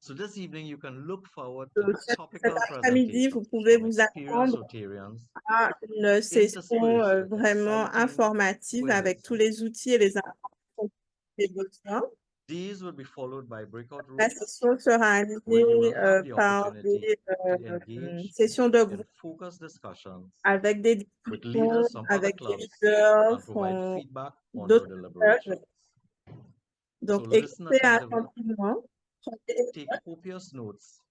So this evening, you can look forward to Cet topical après-midi, vous presentations pouvez from vous experienced attendre Rotarians à une session interspersed with vraiment exciting informative avec quizzes. tous les outils et les informations que vous avez besoin. These will be followed by breakout La rooms session sera where you will animée have the par opportunity des to engage sessions de in groupe focused discussions avec des with discussions leaders from other avec des clubs leaders and provide from feedback on your d'autres clubs. deliberations. So Donc, listen écoutez attentively, attentivement, prenez des take notes, copious notes,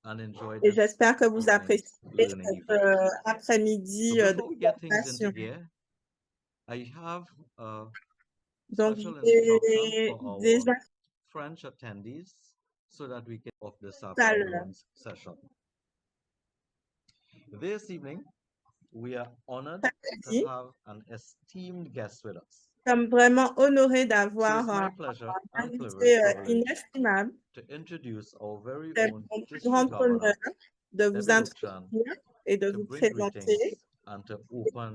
and enjoy et this j'espère que vous evening's appréciez learning cet event. après-midi So de before we get things into formation. gear, I have a Donc, special instruction j'ai for our déjà French attendees so that we can off this tout à l'heure. afternoon's session. This evening, we are honored to Samedi, have an esteemed guest with us. nous sommes vraiment honorés So d'avoir it's my un pleasure and invité privilege inestimable. to introduce our very C'est own mon plus district grand governor, honneur de vous Debbie Lukchan, introduire et de to vous bring présenter greetings and to open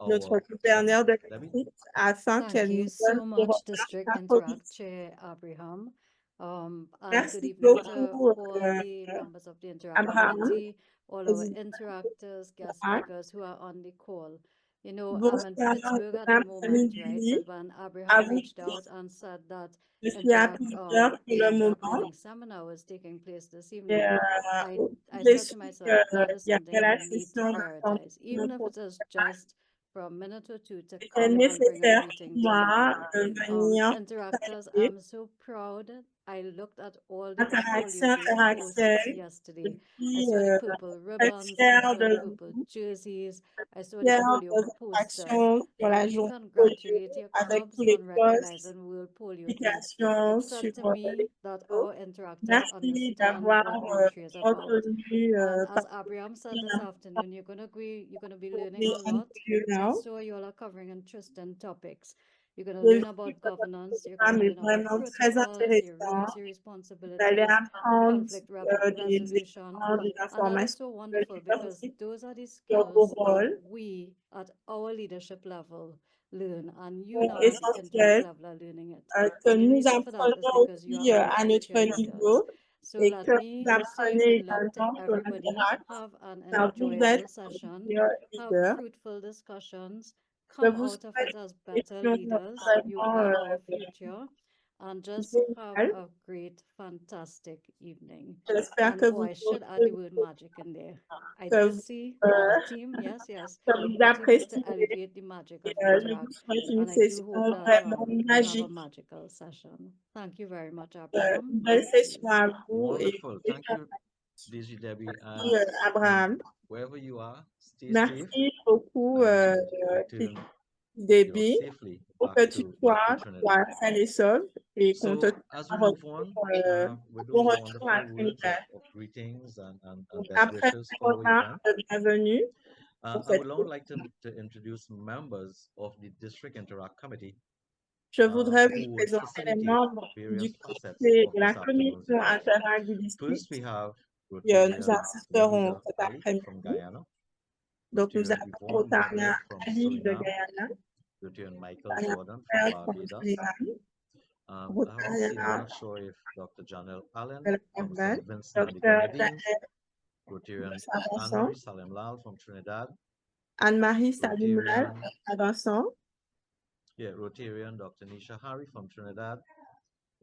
notre our gouverneur session. de Debbie? district afin Thank qu'elle you nous donne so ses much, remarques District Interact introductives. Chair Abraham. And good Merci evening to beaucoup, all the members of the Interact Abraham, community, all our président interactors, de guest l'ACT. speakers who are on the call. You know, I'm in Bonsoir, Pittsburgh bon at the moment, right? après-midi But when à Abraham vous reached tous. out and said that Je suis à Pittsburgh pour the le Interact moment. Learning Seminar was taking place this Et, evening, I j'ai said to su myself, that is qu'il y something avait we la need to session d'attente prioritize, even if it is just for a minute or two to c'était come and bring a nécessaire pour greeting to you. moi de venir Interactors, partager I'm so proud. I looked at all the people interaction you posts interactuelle. Je yesterday. I suis saw the purple très ribbons, I fière saw the de purple vous, jerseys, I saw the fière polio de vos posters. actions sur And I la do journée polio congratulate your avec clubs tous les on postes, recognizing World Polio Day. publications It sur said to me les that réseaux. our interactors Merci understand d'avoir what Rotary is about. retenu And as Abraham said partie this afternoon, you're gonna be pour learning les a lot. polio So I'm now. sure you all are covering interesting topics. You're gonna Je learn suis about que votre governance, you're gonna programme est learn about vraiment très protocols, your intéressant. rights, your Vous allez responsibilities, apprendre conflict des resolution. éléments, des And that is informations so sur le wonderful because leadership, those are the sur vos skills that rôles. we at our leadership level learn, and you C'est now at the interact essentiel level are learning it. que And the nous reason for that is apprenions because you are aussi our à notre future leaders. niveau So et que let vous me say apprenez good luck to également sur everybody. l'interact Have an car vous êtes enjoyable un session. Have leader. fruitful discussions. Je Come vous out of it souhaite as une better session leaders. You vraiment are our future. And just have géniale. a great, fantastic evening. J'espère And que oh, vous I should add the trouvez word magic in there. I que did vous, see euh, the team. Yes, yes. que vous The team is to appréciez. elevate the magic Et, of je vous Interact. souhaite une And I do session hope that vraiment we'll have a magique. magical session. Thank you very much, Abraham. Une belle Back to session you. à vous et Wonderful. Thank you, Daisy Debbie. And Abraham. wherever you are, stay safe Merci beaucoup, and return, Déby, safely pour que back tu back to sois Trinidad. sain et sauf et qu'on te So as we move on with bon those retour à wonderful words Trinidad. of greetings and best Après wishes ces for our remarques event, de bienvenue pour I cette would now like to introduce members of the District Interact Committee je voudrais vous who would présenter les facilitate membres various du facets comité of de la this afternoon's commission event. interact du First, district. we have Nous Rotarian assisterons Nahida cet Ali from après-midi. Guyana, Donc, nous Rotarian avons Yvonne Rotarien Butler from Ali de Suriname, Guyana, Rotarian Michael Rotarien Jordan from Frère from Barbados. Suriname, I haven't seen, I'm Rotarien not sure if Dr. Janelle de Allen la from Caravane, St. Vincent and the Dr. Grenadines, Daniel de Rotarian Saint-Vincent, Anne-Marie Salim-Lal from Trinidad, Anne-Marie Salimal Rotarian, à Vincent, Rotarian Dr. Nisha Hari from Trinidad,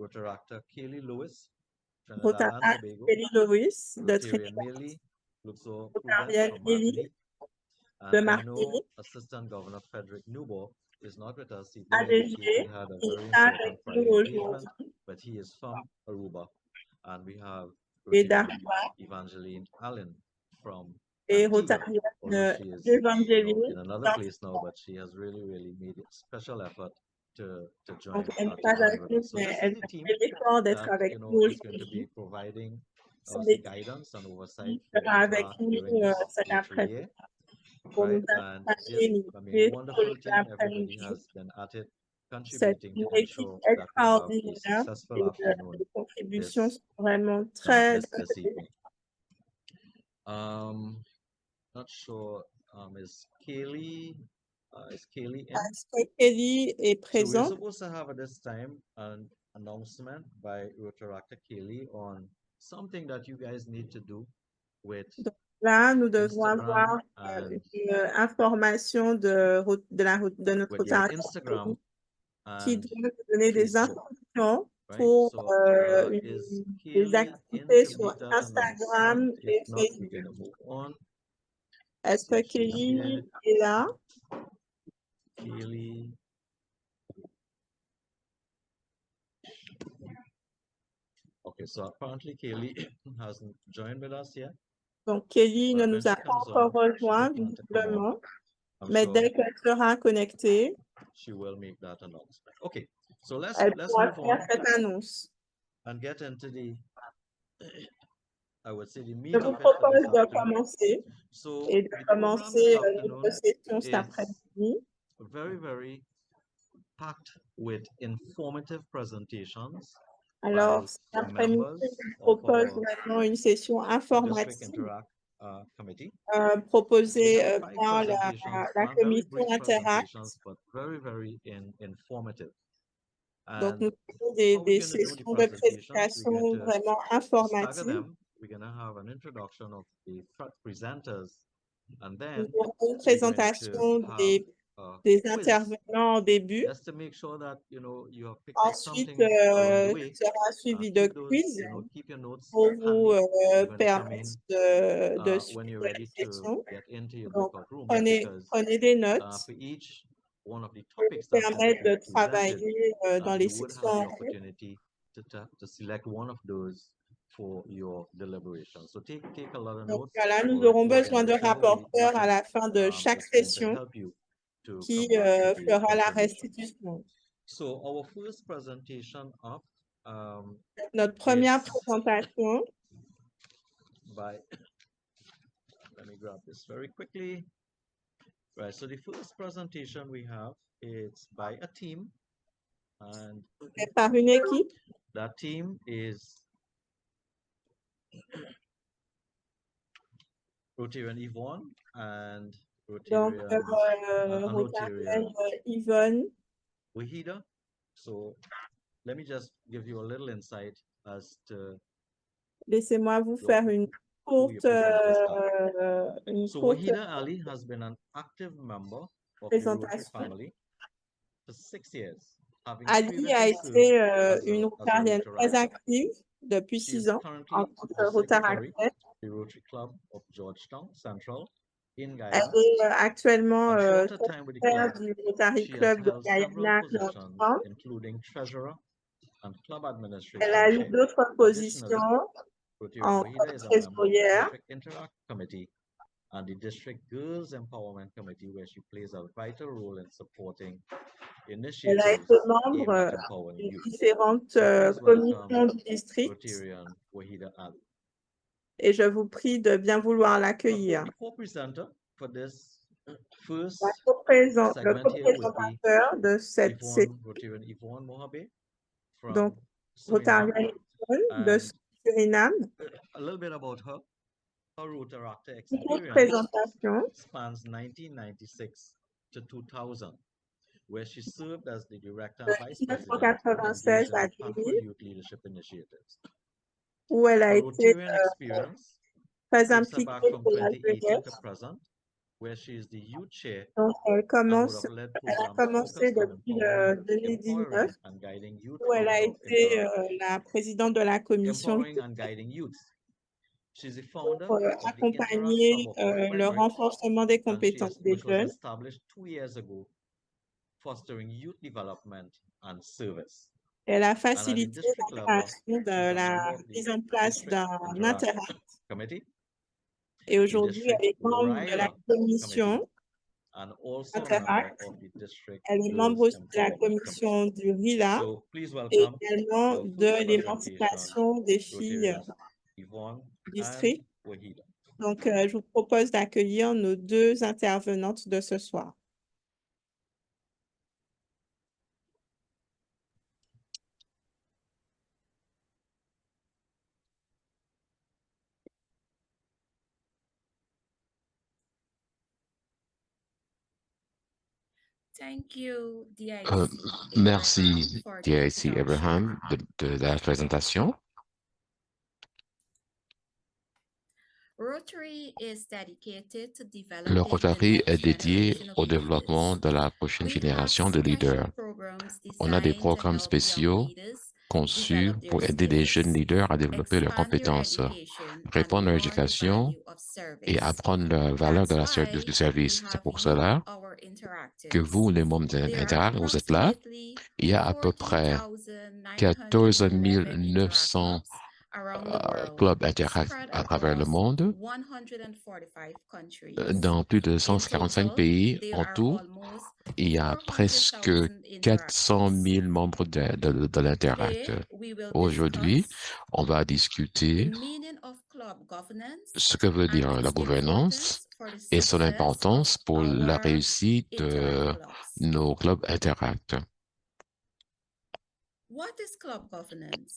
Rotaractor Kaylee Lewis, Trinidad and Rotarien Tobago, Kelly Lewis de Rotarian Trinidad, Millie Luxor Prudence Rotarien from Lily Martinique, de and I know Martinique, Assistant Governor Frederick Newbo is not with us. He did ADG, indicate he had a qui very est avec important nous prior engagement, aujourd'hui, but he is from Aruba. And we have et Rotarian d'Aruba, Evangeline Allen from et Antigua, Rotarien although she is, Evangeline. in another place now, but she has really, really made a special effort to Donc, join elle n'est to pas join avec with nous, us. So mais this is elle the team fait l'effort d'être that avec nous is going to be aujourd'hui. providing C'est us the l'équipe guidance and oversight qui for sera avec Interact nous during this cet H3 après-midi year, pour nous right? And accompagner, this, nous I mean, guider tout wonderful team. Everybody l'après-midi. has been at it, C'est contributing une to équipe ensure that we have a extraordinaire successful et afternoon les contributions this sont vraiment très this evening. Not sure. Is Kaylee in? Est-ce que Kelly est So we're présent? supposed to have at this time an announcement by Rotaractor Kaylee on something that you guys need to do with Donc là, nous devons Instagram avoir and une information de notre with your Rotary Instagram qui and doit nous donner des Facebook, instructions right? pour So is des Kaylee activités into sur the Instagram announcement? et If not, we Facebook. can move on. Est-ce See que if she's here. Kelly est là? Kaylee. Okay, so apparently Kaylee hasn't joined with us yet. Donc, Kelly But ne when nous a she pas comes encore on, she rejoint, doesn't have to come on. visiblement, I'm mais sure dès qu'elle sera connectée, she will make that announcement. Okay, so let's elle pourra move faire on cette annonce. and get into the I would say the meat Je vous of it for propose this de afternoon. commencer So et de the program this commencer afternoon notre session cet is après-midi. very packed with informative presentations Alors, by cet après-midi, members je vous of propose our vraiment une session District informative Interact Committee. We proposée have 5 par presentations, la very commission brief Interact. presentations, but very informative. Donc, And nous avons how des we're going to do the sessions de presentations, we're présentation going to vraiment stagger informatives. them. We're going to have an introduction of the presenters, and Nous then aurons une we're going présentation to have des quiz, intervenants au début. just to make sure that you have picked up Ensuite, something along the way. sera suivi de Keep those, quiz keep your notes pour vous handy. You're going to come permettre in de when suivre you're la ready to session. get into your Donc, breakout rooms, because prenez des notes for each one of the pour vous topics that will permettre be de presented, travailler dans les you would have sessions. the opportunity to select one of those for your deliberation. So take a lot of Donc notes. voilà, nous We'll aurons report besoin them. de The team will be rapporteurs à looking la fin de to chaque spend to session help you to qui come back to the fera la information. restitution. So our first presentation up Notre première is présentation by, let me grab this very quickly. Right, so the first presentation we have is by a team, and est par une équipe. that team is Rotarian Yvonne and Donc, Rotarian Rotarienne Yvonne. Wahida. So let me just give you a little insight as to Laissez-moi vous Yo, faire une who your courte, presenters are. So Wahida Ali has been an active member of the Rotary présentation. family for 6 years, having Ali a previously été served as une a Rotarienne très Rotaract. active depuis She is 6 ans en currently tant que the secretary Rotaractrice. of the Rotary Club of Georgetown Central in Elle Guyana. est actuellement And throughout her time with the secrétaire club, du Rotary she has Club de held several Guyana, positions, Georgetown. including treasurer and club Elle administration a eu chair. d'autres Additionally, positions Rotarian en Wahida is a member of the trésorière. District Interact Committee and the District Girls Empowerment Committee, where she plays a vital role in supporting Elle a initiatives été aimed membre at empowering de youth. différentes So please commissions welcome du district Rotarian Wahida Ali. et je vous prie de bien vouloir l'accueillir. The co-presenter for this first Le segment here would be co-présentateur de cette Yvonne, Rotarian Yvonne Mohabe donc from Séminaire. Rotarienne de And Suriname. a little bit about her. Her Rotaractor Une courte experience présentation spans 1996 to 2000, where she served as the director de and vice president 1996 engaged à in impactful 2000 youth leadership initiatives. où elle a Her été Rotarian experience très takes her impliquée back from pour la 2018 jeunesse. to present, where she is the youth chair Donc elle and would commence, have led elle a programs commencé focused on depuis empowering 2019 and guiding youth où elle a founder of été Interact. la présidente de la commission Empowering and guiding youth. She's the founder pour of the Interact accompagner Summer Court, le right? renforcement des compétences des Which was jeunes. established 2 years ago, fostering youth development and service. Elle a And at the facilité district la level, création she's de a la member of the mise en place District d'un Interact Interact. Committee, Et aujourd'hui, District elle est membre de la RILA commission and also a member Interact. of the District Elle est membre Girls aussi de la Empowerment Committee. commission du RILA So please et welcome également our de first presentation, l'émancipation des filles Rotarians Yvonne du and district. Wahida. Donc, je vous propose d'accueillir nos deux intervenantes de ce soir. Thank you, Merci, DIC Abraham, de la présentation. Le Rotary est dédié au développement de la prochaine génération de leaders. On a des programmes spéciaux conçus pour aider les jeunes leaders à développer leurs compétences, répondre à leur éducation et apprendre la valeur de du service. C'est pour cela que vous, les membres d'Interact, vous êtes là. Il y a à peu près 14 900 clubs Interact à travers le monde, dans plus de 145 pays en tout. Il y a presque 400 000 membres de l'Interact. Aujourd'hui, on va discuter ce que veut dire la gouvernance et son importance pour la réussite de nos clubs Interact.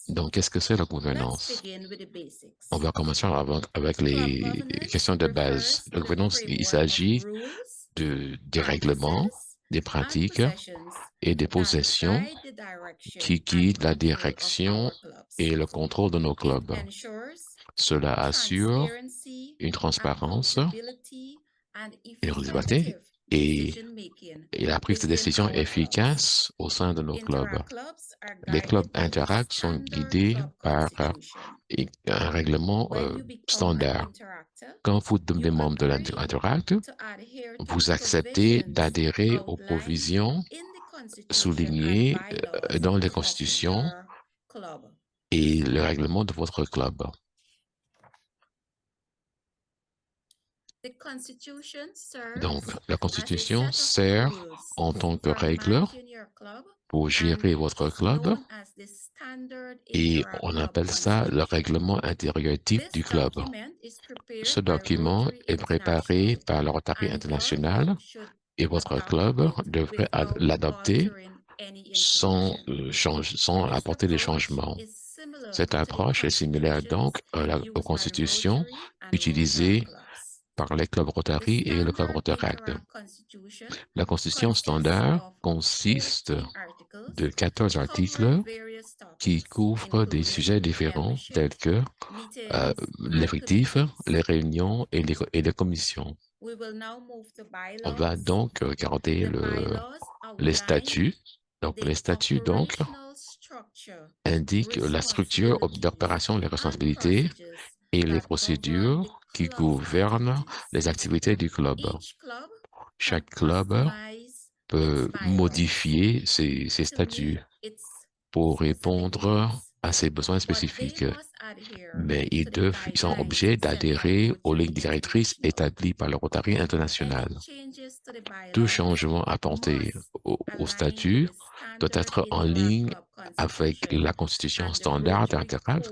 Donc, qu'est-ce que c'est la gouvernance? On va commencer avec les questions de base. La gouvernance, il s'agit des règlements, des pratiques et des possessions qui guident la direction et le contrôle de nos clubs. Cela assure une transparence, une redevabilité et la prise de décision efficace au sein de nos clubs. Les clubs Interact sont guidés par un règlement standard. Quand vous devenez membre de l'Interact, vous acceptez d'adhérer aux provisions soulignées dans les constitutions et le règlement de votre club. Donc, la Constitution sert en tant que règle pour gérer votre club et on appelle ça le règlement intérieur type du club. Ce document est préparé par le Rotary International et votre club devrait l'adopter sans apporter des changements. Cette approche est similaire donc aux constitutions utilisées par les clubs Rotary et le club Rotaract. La constitution standard consiste de 14 articles qui couvrent des sujets différents tels que l'effectif, les réunions et les commissions. On va donc regarder les statuts. Donc, les statuts indiquent la structure d'opération, les responsabilités et les procédures qui gouvernent les activités du club. Chaque club peut modifier ses statuts pour répondre à ses besoins spécifiques, mais ils sont obligés d'adhérer aux lignes directrices établies par le Rotary International. Tout changement apporté au statut doit être en ligne avec la constitution standard d'Interact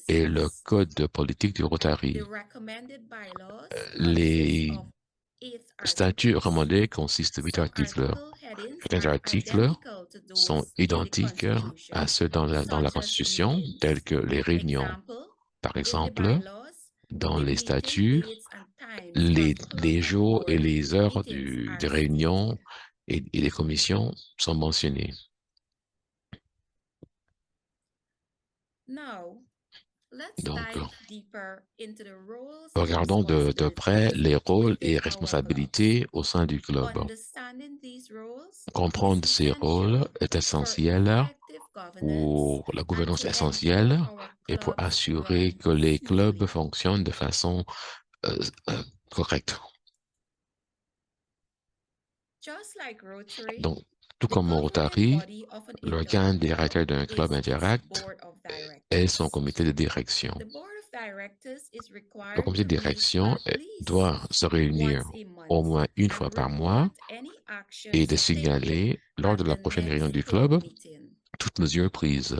et le code de politique du Rotary. Les statuts recommandés consistent de 8 articles. Certains articles sont identiques à ceux dans la Constitution, tels que les réunions. Par exemple, dans les statuts, les jours et les heures des réunions et des commissions sont mentionnés. Donc, regardons de près les rôles et responsabilités au sein du club. Comprendre ces rôles est essentiel pour la gouvernance essentielle et pour assurer que les clubs fonctionnent de façon correcte. Donc, tout comme au Rotary, l'organe directeur d'un club Interact est son comité de direction. Le comité de direction doit se réunir au moins une fois par mois et de signaler lors de la prochaine réunion du club toutes mesures prises.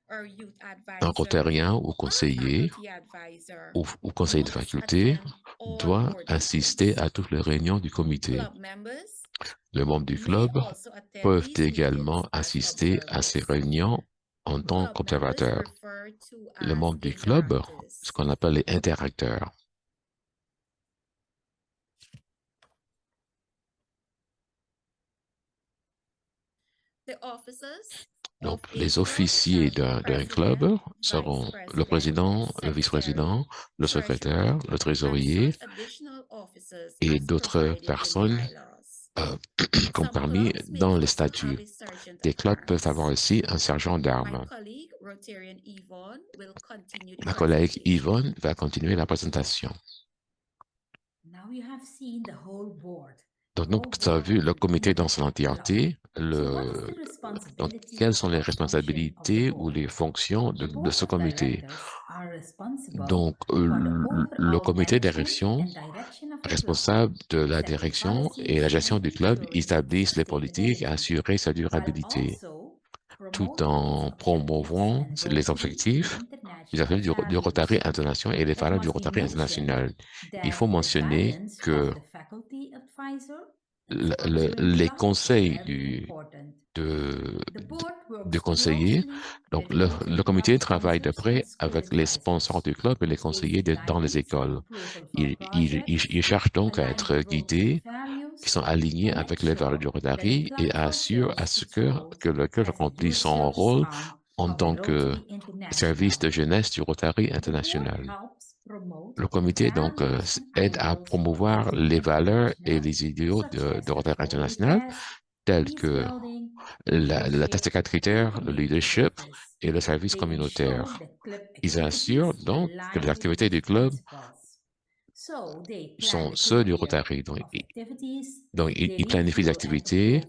Un rotarien ou conseiller ou conseiller de faculté doit assister à toutes les réunions du comité. Les membres du club peuvent également assister à ces réunions en tant qu'observateurs. Les membres du club, ce qu'on appelle les interacteurs. Donc, les officiers d'un club seront le président, le vice-président, le secrétaire, le trésorier et d'autres personnes comme parmi dans les statuts. Des clubs peuvent avoir aussi un sergent d'armes. Ma collègue Yvonne va continuer la présentation. Donc, tu as vu le comité dans son entièreté. Donc, quelles sont les responsabilités ou les fonctions de ce comité? Donc, le comité de direction, responsable de la direction et la gestion du club, établissent les politiques et assurer sa durabilité, tout en promouvant les objectifs du Rotary International et les valeurs du Rotary International. Il faut mentionner que les conseils de conseillers, donc le comité travaille de près avec les sponsors du club et les conseillers dans les écoles. Ils cherchent donc à être guidés, qui sont alignés avec les valeurs du Rotary et assurent à ce que le club remplisse son rôle en tant que service de jeunesse du Rotary International. Le comité donc aide à promouvoir les valeurs et les idéaux de Rotary International tels que la test de 4 critères, le leadership et le service communautaire. Ils assurent donc que les activités du club sont ceux du Rotary. Donc ils planifient les activités,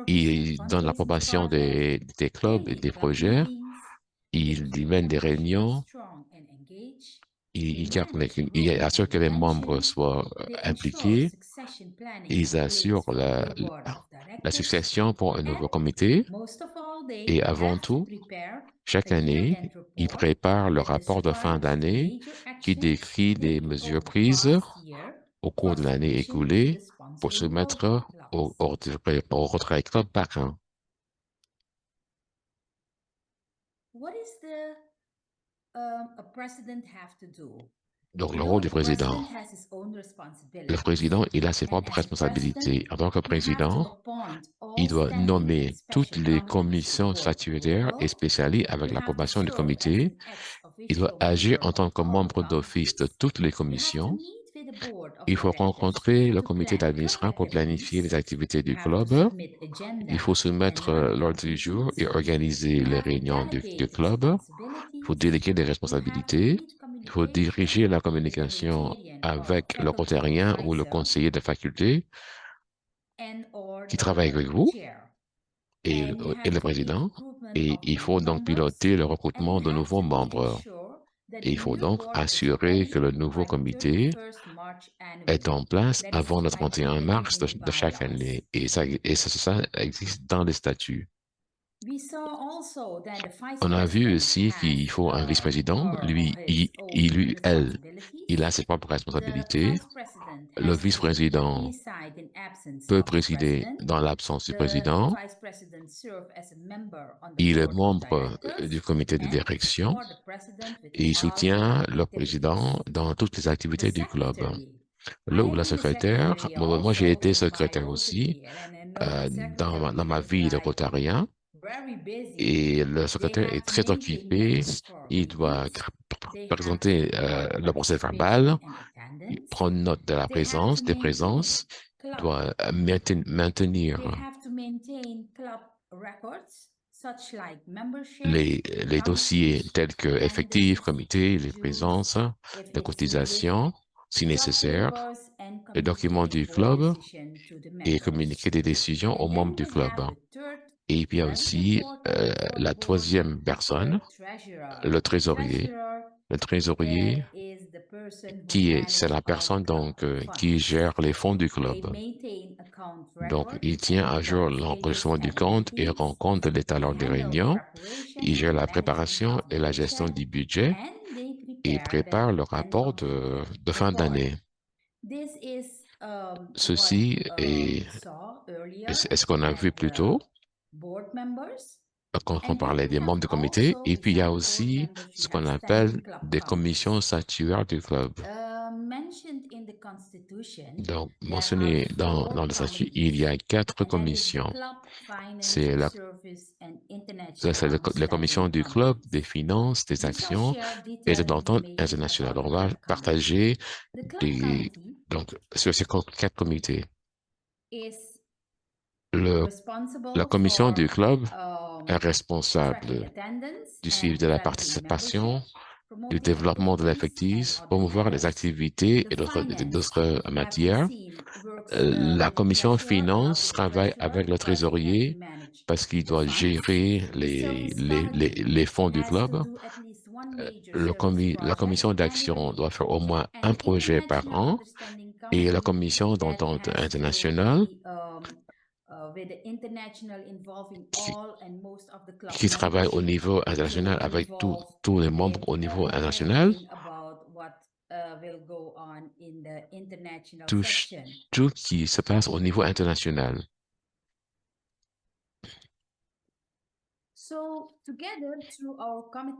ils donnent l'approbation des clubs et des projets, ils mènent des réunions, ils assurent que les membres soient impliqués, ils assurent la succession pour un nouveau comité et avant tout, chaque année, ils préparent le rapport de fin d'année qui décrit les mesures prises au cours de l'année écoulée pour soumettre au Rotary Club par an. Donc, le rôle du président. Le président, il a ses propres responsabilités. En tant que président, il doit nommer toutes les commissions statutaires et spécialisées avec l'approbation du comité. Il doit agir en tant que membre d'office de toutes les commissions. Il faut rencontrer le comité d'administration pour planifier les activités du club. Il faut soumettre l'ordre du jour et organiser les réunions du club. Il faut déléguer des responsabilités. Il faut diriger la communication avec le rotérien ou le conseiller de faculté qui travaille avec vous et le président. Et il faut donc piloter le recrutement de nouveaux membres. Et il faut donc assurer que le nouveau comité est en place avant le 31 mars de chaque année. Et ça existe dans les statuts. On a vu aussi qu'il faut un vice-président. Lui, elle, il a ses propres responsabilités. Le vice-président peut présider dans l'absence du président. Il est membre du comité de direction et il soutient le président dans toutes les activités du club. Le ou la secrétaire, moi j'ai été secrétaire aussi dans ma vie de rotarien et le secrétaire est très occupé. Il doit présenter le procès verbal, prendre note de la présence, des présences, doit maintenir les dossiers tels que effectifs, comité, les présences, les cotisations, si nécessaire, les documents du club et communiquer des décisions aux membres du club. Et puis il y a aussi la troisième personne, le trésorier. Le trésorier, c'est la personne donc qui gère les fonds du club. Donc, il tient à jour l'enregistrement du compte et rend compte de l'état lors des réunions. Il gère la préparation et la gestion du budget et prépare le rapport de fin d'année. Ceci est ce qu'on a vu plus tôt quand on parlait des membres du comité. Et puis, il y a aussi ce qu'on appelle des commissions statutaires du club. Donc, mentionné dans le statut, il y a 4 commissions. C'est Ça, c'est la commission du club, des finances, des actions et de l'entente internationale. On va partager donc, sur ces quatre comités. La commission du club est responsable du suivi de la participation, du développement de l'effectif, promouvoir les activités et d'autres matières. La commission finance travaille avec le trésorier parce qu'il doit gérer les fonds du club. La commission d'action doit faire au moins un projet par an et la commission d'entente internationale qui, qui travaille au niveau international avec tous les membres au niveau international, tout qui se passe au niveau international.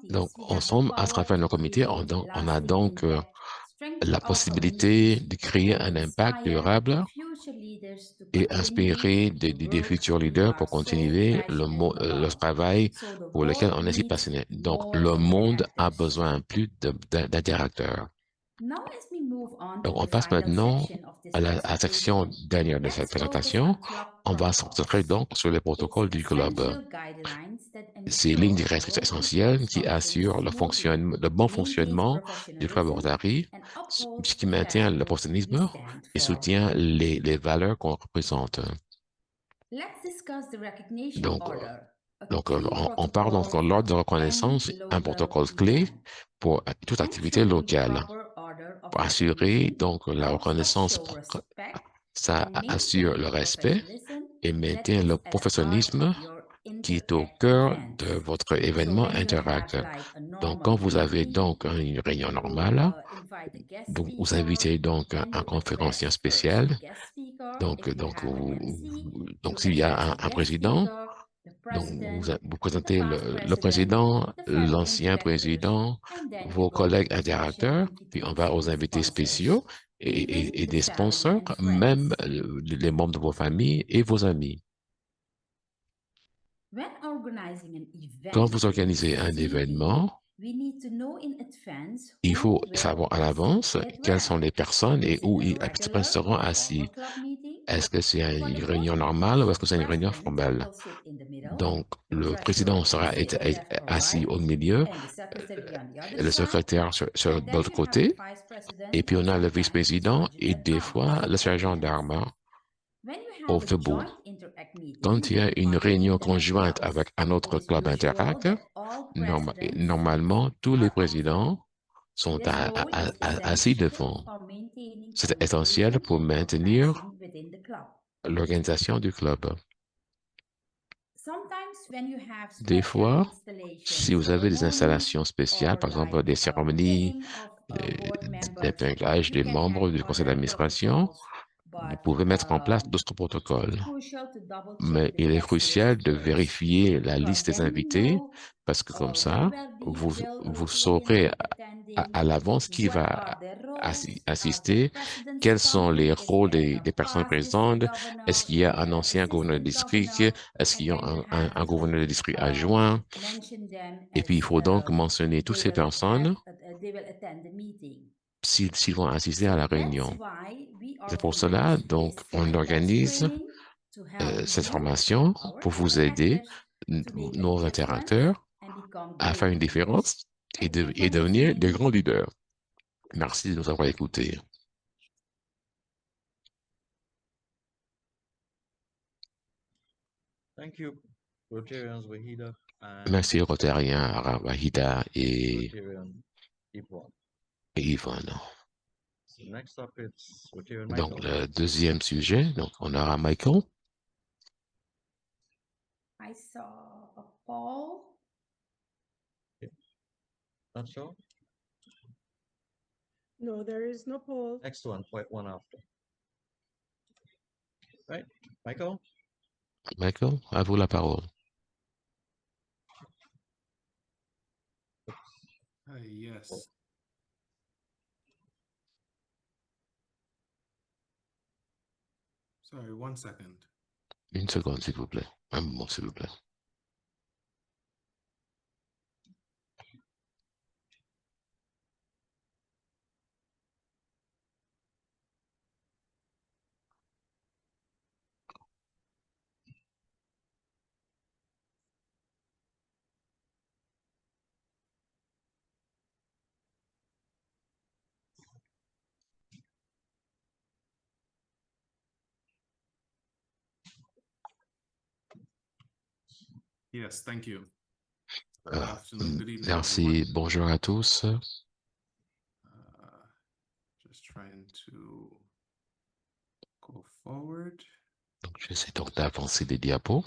Donc, ensemble, à travers nos comités, on a donc la possibilité de créer un impact durable et inspirer des futurs leaders pour continuer le travail pour lequel on est si passionné. Donc, le monde a besoin plus d'un directeur. Donc, on passe maintenant à la section dernière de cette présentation. On va se concentrer donc sur les protocoles du club. Ces lignes directrices essentielles qui assurent le bon fonctionnement du club Rotary, ce qui maintient le professionnalisme et soutient les valeurs qu'on représente. Donc, on parle donc de l'ordre de reconnaissance, un protocole clé pour toute activité locale. Pour assurer donc la reconnaissance, ça assure le respect et maintient le professionnalisme qui est au cœur de votre événement Interact. Donc, quand vous avez donc une réunion normale, donc vous invitez donc un conférencier spécial. Donc s'il y a un président, donc vous présentez le président, l'ancien président, vos collègues interacteurs, puis on va aux invités spéciaux et des sponsors, même les membres de vos familles et vos amis. Quand vous organisez un événement, il faut savoir à l'avance quelles sont les personnes et où les participants seront assis. Est-ce que c'est une réunion normale ou est-ce que c'est une réunion formelle? Donc, le président sera assis au milieu, le secrétaire sur l'autre côté, et puis on a le vice-président et des fois le sergent d'armes au debout. Quand il y a une réunion conjointe avec un autre club Interact, normalement, tous les présidents sont assis devant. C'est essentiel pour maintenir l'organisation du club. Des fois, si vous avez des installations spéciales, par exemple des cérémonies d'épinglage des membres du conseil d'administration, vous pouvez mettre en place d'autres protocoles. Mais il est crucial de vérifier la liste des invités parce que comme ça, vous saurez à l'avance qui va assister, quels sont les rôles des personnes présentes, est-ce qu'il y a un ancien gouverneur de district, est-ce qu'il y a un gouverneur de district adjoint, et puis il faut donc mentionner toutes ces personnes s'ils vont assister à la réunion. C'est pour cela, donc, on organise cette formation pour vous aider, nos interacteurs, à faire une différence et devenir des grands leaders. Merci de nous avoir écoutés. Thank you, Rotarians Wahida and Merci Rotariens, Wahida et Rotarian Yvonne. Yvonne. So next up, it's Rotarian Donc, Michael. le deuxième sujet, donc on aura Michael. I saw a poll. Not sure. No, there is no poll. Next one, point one after. Right, Michael? Michael, à vous la parole. Yes. Sorry, 1 second. Une seconde, s'il vous plaît. Un moment, s'il vous plaît. Yes, thank you. Good Euh, afternoon, good evening, Merci, everyone. bonjour à tous. Just trying to go forward. Donc, j'essaie donc d'avancer des diapos.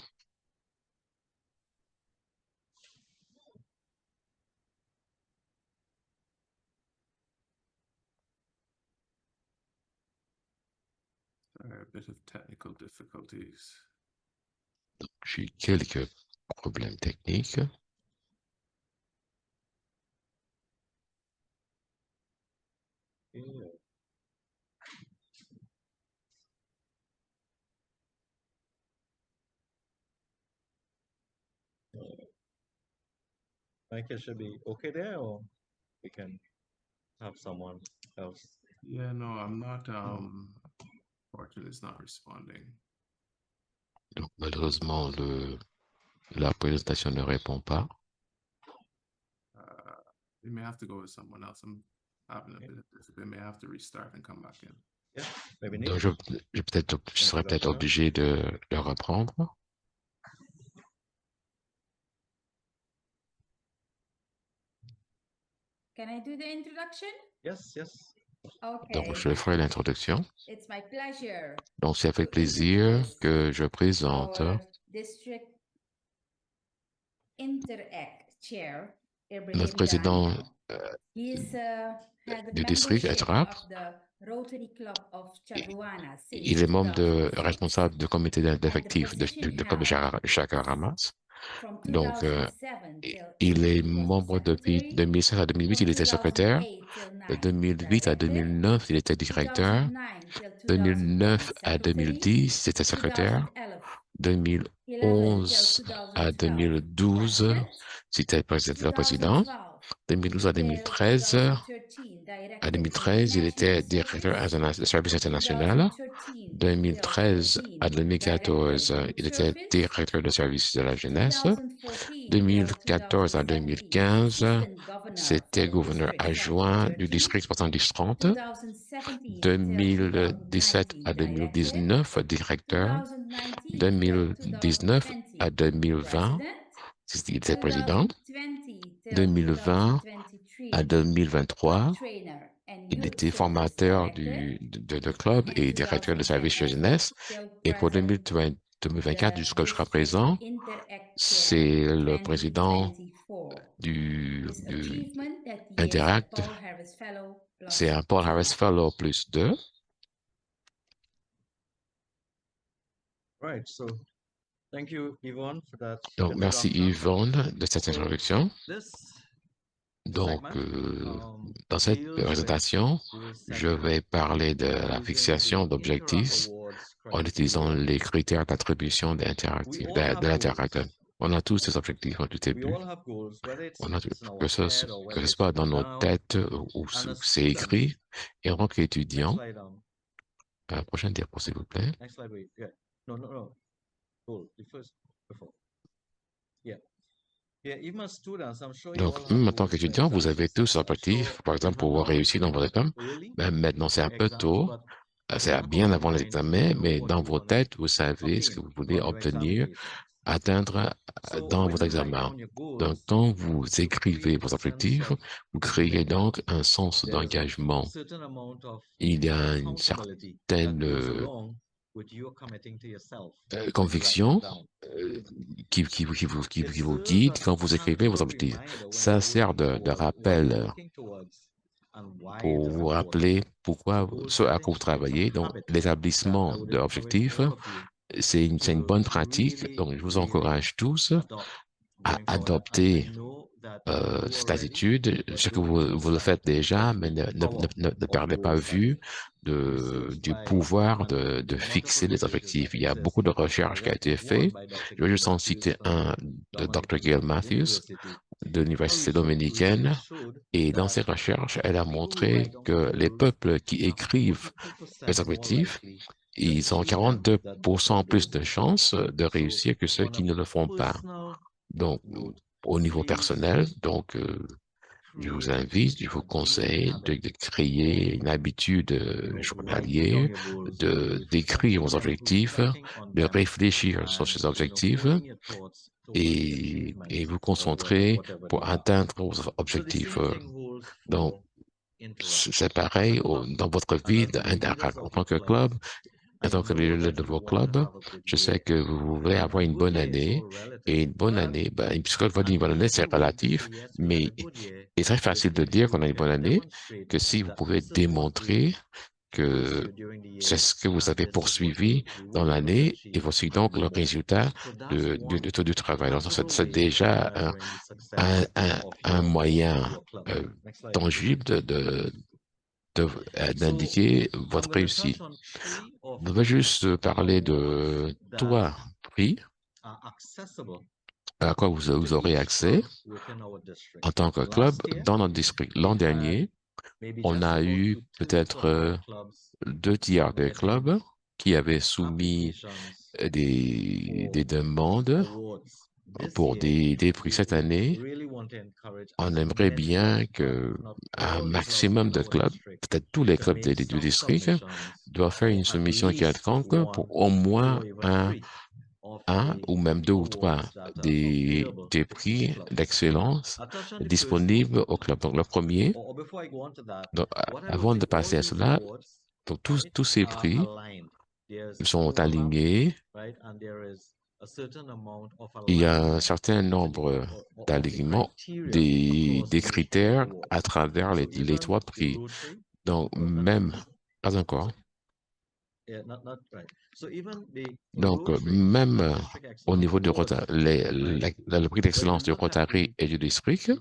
Sorry, a bit of technical difficulties. Donc, j'ai eu quelques problèmes techniques. Yeah. Michael should be okay there, or we can have someone else. Yeah, no, I'm not, fortunately, it's not responding. Donc, malheureusement, la présentation ne répond pas. We may have to go with someone else. I'm having a bit of difficulty. We may have to restart and come back in. Yeah, maybe Donc, Neil. je serais peut-être obligé de reprendre. Can I do the introduction? Yes, yes. Donc, Okay. je ferai l'introduction. It's my pleasure Donc, c'est avec to plaisir introduce que je présente our district Interact Chair, notre Ibrahim président Daniel. He's had du the district, membership Etrap. of the Rotary Club of Chaguanas since Il est membre 2006. responsable du comité d'effectifs position du club de held Chagaramas. from Donc, 2007 till il 8, est he was the membre depuis secretary. 2007 à 2008, From il était secrétaire. 2008 till De 9, 2008 à director. 2009, il était directeur. 2009 till 2009 2010, à secretary. 2010, c'était secrétaire. 2011 à 2012, c'était le président. 2012 à 2013, il était directeur de service international. 2013 à 2014, il était directeur de service de la jeunesse. 2014 à 2015, c'était gouverneur adjoint du district 70-30. 2017 à 2019, directeur. 2019 à 2020, il était président. 2020 à 2023, il était formateur de club et directeur de service de jeunesse. Et pour 2024 jusqu'à présent, c'est le président du Interact. C'est un Paul Harris Fellow plus 2. Right. So, thank you, Yvonne, for that. Donc, merci Yvonne de cette introduction. Donc, dans cette présentation, je vais parler de la fixation d'objectifs en utilisant les critères d'attribution de l'Interact. On a tous des objectifs au début. On a, que ce soit dans nos têtes ou c'est écrit. Et en tant qu'étudiant, prochaine diapo, s'il vous plaît. Next slide, wait. Yeah. No. Goal. The first before. Yeah. Yeah, even as students, I'm sure you all Donc, have même en tant goals to qu'étudiant, vous excel avez tous successfully. objectifs, So, par exemple, pour now réussir dans votre it's examen. early Même maintenant, c'est un peu exams, tôt. but in the C'est back of bien your avant les mind, examens, you know mais what dans you vos wanna têtes, vous savez ce que attain vous voulez for your obtenir, examinations. atteindre So, dans when votre you write examen. down your Donc, goals, quand vous you écrivez create vos a sense objectifs, of vous créez commitment. donc un sens There's a d'engagement. certain amount of Il y a une accountability that certaine goes along with you committing to yourself when you write conviction them down. qui vous guide quand vous écrivez vos objectifs. Ça sert de rappel pour vous rappeler pourquoi, ce à quoi vous travaillez. Donc, l'établissement d'objectifs, c'est une bonne pratique. Donc, je vous encourage tous à adopter cette attitude. Je sais que vous le faites déjà, mais ne perdez pas vue du pouvoir de fixer des objectifs. Il y a beaucoup de recherches qui ont été faites. Je vais juste en citer un de Dr. Gail Matthews de l'Université dominicaine. Et dans ses recherches, elle a montré que les peuples qui écrivent les objectifs, ils ont 42% plus de chances de réussir que ceux qui ne le font pas. Donc, au niveau personnel, donc, je vous invite, je vous conseille de créer une habitude journalière, d'écrire vos objectifs, de réfléchir sur ces objectifs et vous concentrer pour atteindre vos objectifs. Donc, c'est pareil dans votre vie en tant que club, en tant que leader de vos clubs. Je sais que vous voulez avoir une bonne année. Et une bonne année, puisque votre une bonne année, c'est relatif, mais c'est très facile de dire qu'on a une bonne année que si vous pouvez démontrer que c'est ce que vous avez poursuivi dans l'année et voici donc le résultat du travail. Donc, c'est déjà un moyen tangible d'indiquer votre réussite. Je vais juste parler de trois prix à quoi vous aurez accès en tant que club dans notre district. L'an dernier, on a eu peut-être 2 tiers des clubs qui avaient soumis des demandes pour des prix cette année. On aimerait bien que un maximum de clubs, peut-être tous les clubs du district, doivent faire une soumission quelconque pour au moins un ou même 2 ou 3 des prix d'excellence disponibles au club. Donc, le premier, donc, avant de passer à cela, donc tous ces prix sont alignés. Il y a un certain nombre d'alignements des critères à travers les 3 prix. Donc, même, pas encore. Donc, même au niveau du le prix d'excellence du Rotary et du district,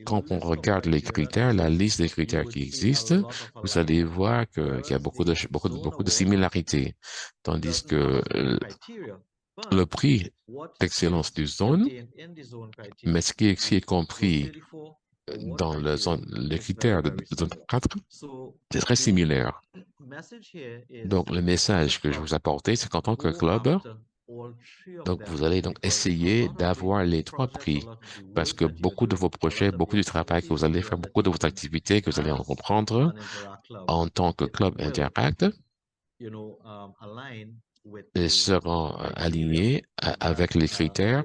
quand on regarde les critères, la liste des critères qui existent, vous allez voir qu'il y a beaucoup de similarités. Tandis que le prix d'excellence du zone, mais ce qui est compris dans les critères de zone 4, c'est très similaire. Donc, le message que je vous apporte, c'est qu'en tant que club, donc vous allez donc essayer d'avoir les 3 prix parce que beaucoup de vos projets, beaucoup du travail que vous allez faire, beaucoup de vos activités que vous allez entreprendre en tant que club Interact seront alignés avec les critères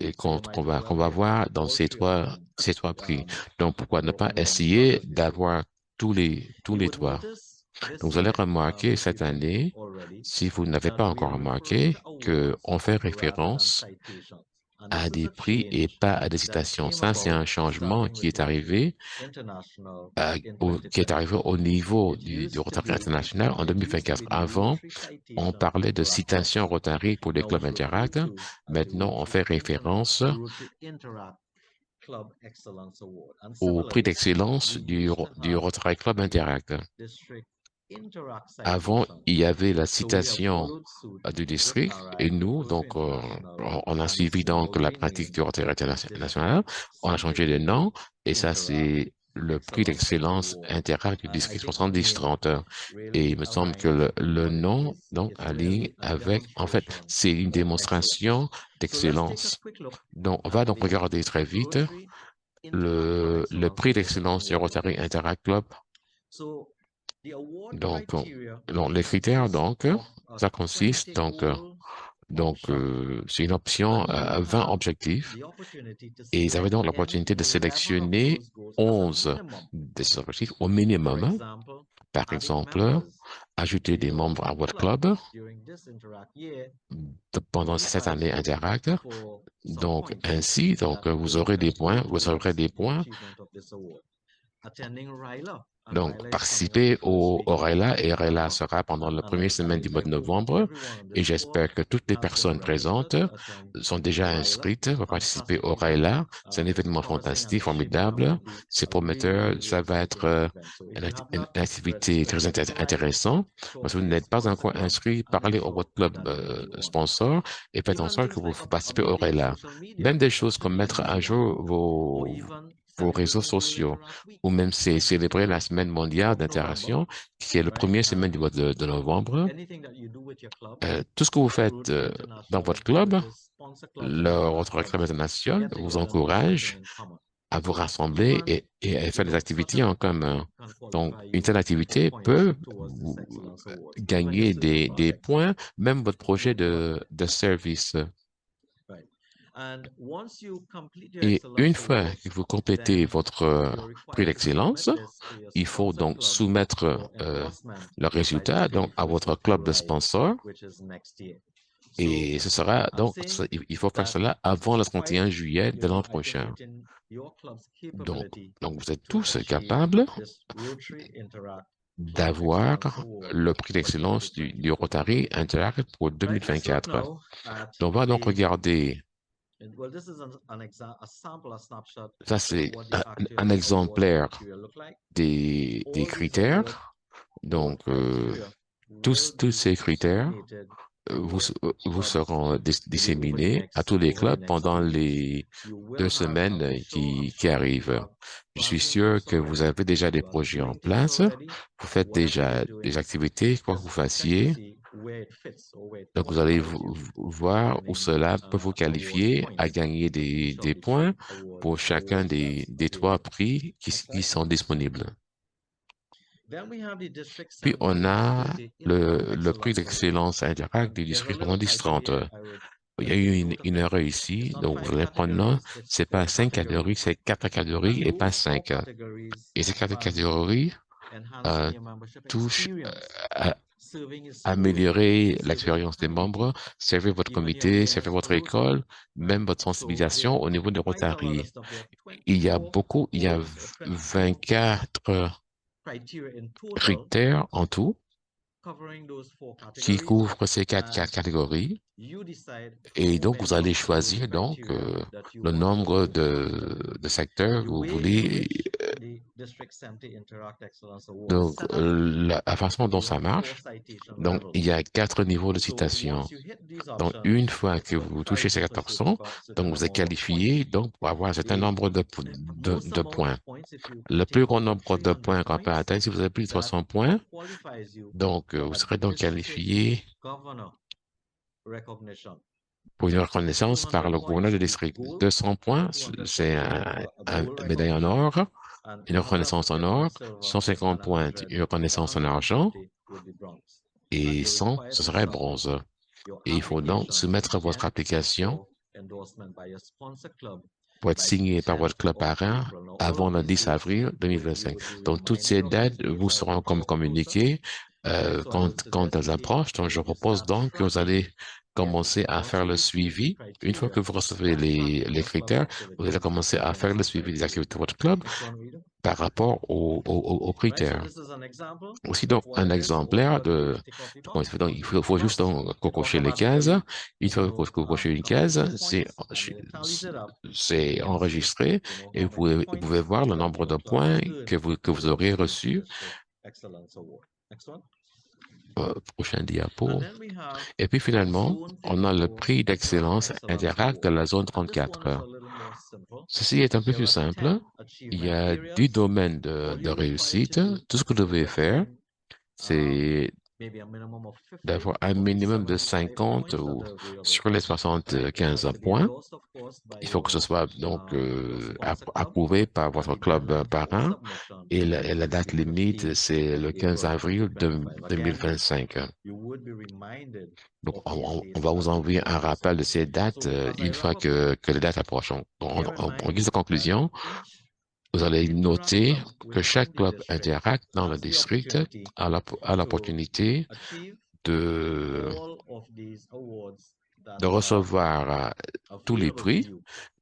et qu'on va voir dans ces trois prix. Donc, pourquoi ne pas essayer d'avoir tous les 3? Donc, vous allez remarquer cette année, si vous n'avez pas encore remarqué, qu'on fait référence à des prix et pas à des citations. Ça, c'est un changement qui est arrivé au niveau du Rotary International en 2024. Avant, on parlait de citation Rotary pour les clubs Interact. Maintenant, on fait référence au prix d'excellence du Rotary Club Interact. Avant, il y avait la citation du district et nous, donc, on a suivi donc la pratique du Rotary International. On a changé de nom et ça, c'est le prix d'excellence Interact du district 70-30. Et il me semble que le nom, donc, aligne avec, en fait, c'est une démonstration d'excellence. Donc, on va donc regarder très vite le prix d'excellence du Rotary Interact Club. Donc, les critères, donc, ça consiste, c'est une option à 20 objectifs et ils avaient donc l'opportunité de sélectionner 11 de ces objectifs au minimum. Par exemple, ajouter des membres à votre club pendant cette année Interact. Donc, ainsi, vous aurez des points, Donc, participer au RELA et RELA sera pendant la première semaine du mois de novembre et j'espère que toutes les personnes présentes sont déjà inscrites pour participer au RELA. C'est un événement fantastique, formidable, c'est prometteur, ça va être une activité très intéressante. Si vous n'êtes pas encore inscrit, parlez au votre club sponsor et faites en sorte que vous participez au RELA. Même des choses comme mettre à jour vos réseaux sociaux, ou même célébrer la semaine mondiale d'interaction, qui est la première semaine du mois de novembre. Tout ce que vous faites dans votre club, votre club international vous encourage à vous rassembler et à faire des activités en commun. Donc, une telle activité peut vous gagner des points, même votre projet de service. Et une fois que vous complétez votre prix d'excellence, il faut donc soumettre le résultat donc, à votre club de sponsors. Et ce sera donc, il faut faire cela avant le 31 juillet de l'an prochain. Donc, vous êtes tous capables d'avoir le prix d'excellence du Rotary Interact pour 2024. Donc, on va donc regarder. Ça, c'est un exemplaire des critères. Donc, tous ces critères vous seront disséminés à tous les clubs pendant les 2 semaines qui arrivent. Je suis sûr que vous avez déjà des projets en place. Vous faites déjà des activités, quoi que vous fassiez. Donc, vous allez voir où cela peut vous qualifier à gagner des points pour chacun des 3 prix qui sont disponibles. Puis, on a le prix d'excellence Interact du district 30. Il y a eu une erreur ici, donc vous allez prendre note, c'est pas 5 catégories, c'est 4 catégories et pas 5. Et ces 4 catégories touchent à améliorer l'expérience des membres, servir votre comité, servir votre école, même votre sensibilisation au niveau de Rotary. Il y a 24 critères en tout qui couvrent ces 4 catégories. Et donc, vous allez choisir donc le nombre de secteurs que vous voulez. Donc, la façon dont ça marche, donc, il y a 4 niveaux de citation. Donc, une fois que vous touchez ces 4%, donc vous êtes qualifié donc, pour avoir un certain nombre de points. Le plus grand nombre de points qu'on peut atteindre, si vous avez plus de 300 points, donc vous serez donc qualifié pour une reconnaissance par le gouverneur du district. 200 points, c'est un médaille en or, une reconnaissance en or. 150 points, une reconnaissance en argent. Et 100, ce serait bronze. Et il faut donc soumettre votre application pour être signé par votre club parrain avant le 10 avril 2025. Donc, toutes ces dates vous seront communiquées quand elles approchent. Donc, je propose donc que vous allez commencer à faire le suivi. Une fois que vous recevez les critères, vous allez commencer à faire le suivi des activités de votre club par rapport aux critères. Aussi, donc, un exemplaire donc, il faut juste donc cocher les cases. Une fois que vous cochez une case, c'est enregistré et vous pouvez voir le nombre de points que vous aurez reçus. Prochain diapo. Et puis finalement, on a le prix d'excellence Interact de la zone 34. Ceci est un peu plus simple. Il y a 10 domaines de réussite. Tout ce que vous devez faire, c'est d'avoir un minimum de 50 ou sur les 75 points. Il faut que ce soit donc approuvé par votre club parrain et la date limite, c'est le 15 avril 2025. Donc, on va vous envoyer un rappel de ces dates une fois que les dates approchent. En guise de conclusion, vous allez noter que chaque club Interact dans le district a l'opportunité de recevoir tous les prix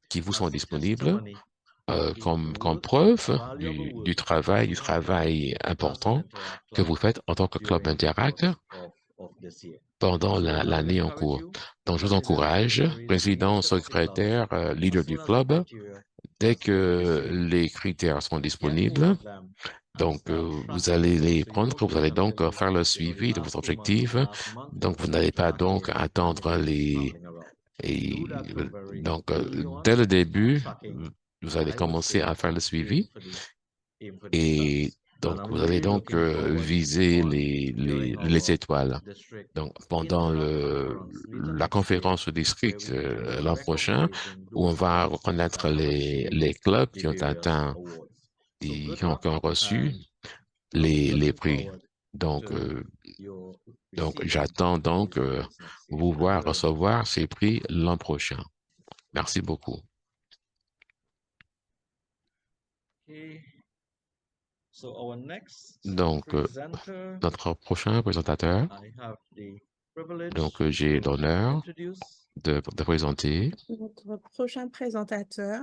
qui vous sont disponibles comme preuve du travail important que vous faites en tant que club Interact pendant l'année en cours. Donc, je vous encourage, président, secrétaire, leader du club, dès que les critères sont disponibles, donc vous allez les prendre, vous allez donc faire le suivi de vos objectifs. Donc, vous n'allez pas donc attendre donc, dès le début, vous allez commencer à faire le suivi et Donc, I'm vous allez really donc looking forward viser on les during étoiles. our district Donc, pendant conference later la next year, conférence au where district we will be l'an prochain, recognizing où on those va clubs reconnaître that have les achieved clubs the qui ont various atteint, awards. So good qui ont luck, reçu and I'm les looking prix. forward Donc, to your donc receiving j'attends donc these awards next year. vous Thank voir you very much. recevoir ces prix l'an prochain. Merci beaucoup. Okay. So our next Donc, presenter, notre prochain présentateur, I have the privilege donc j'ai to l'honneur introduce de présenter Notre prochain présentateur.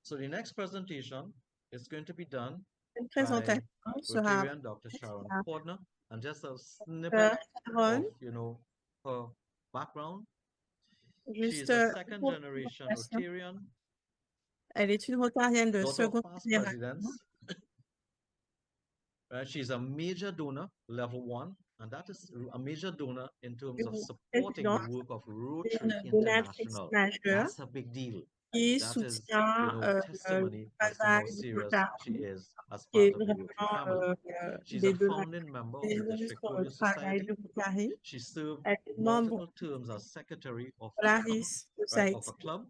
So the next presentation is going to be done Une by présentation sera Rotarian Dr. Sharon par Cordner, and just a snippet Sharon, of, her background. She is juste a second pour generation présentation. Rotarian, Elle est une rotarienne de daughter of seconde past génération. presidents. She's a major donor, level 1, and that is a major donor in terms of Une supporting the présidente, work of Rotary une donatrice International. majeure That's a big deal. qui That is, soutient le testimony as to how travail du serious she Rotary, is as qui est part of the Rotary vraiment family. She's des a founding member of the donatrices District pour le Police travail Society. du Rotary. She served Elle est membre multiple terms as secretary of, Polaris of Society. a club.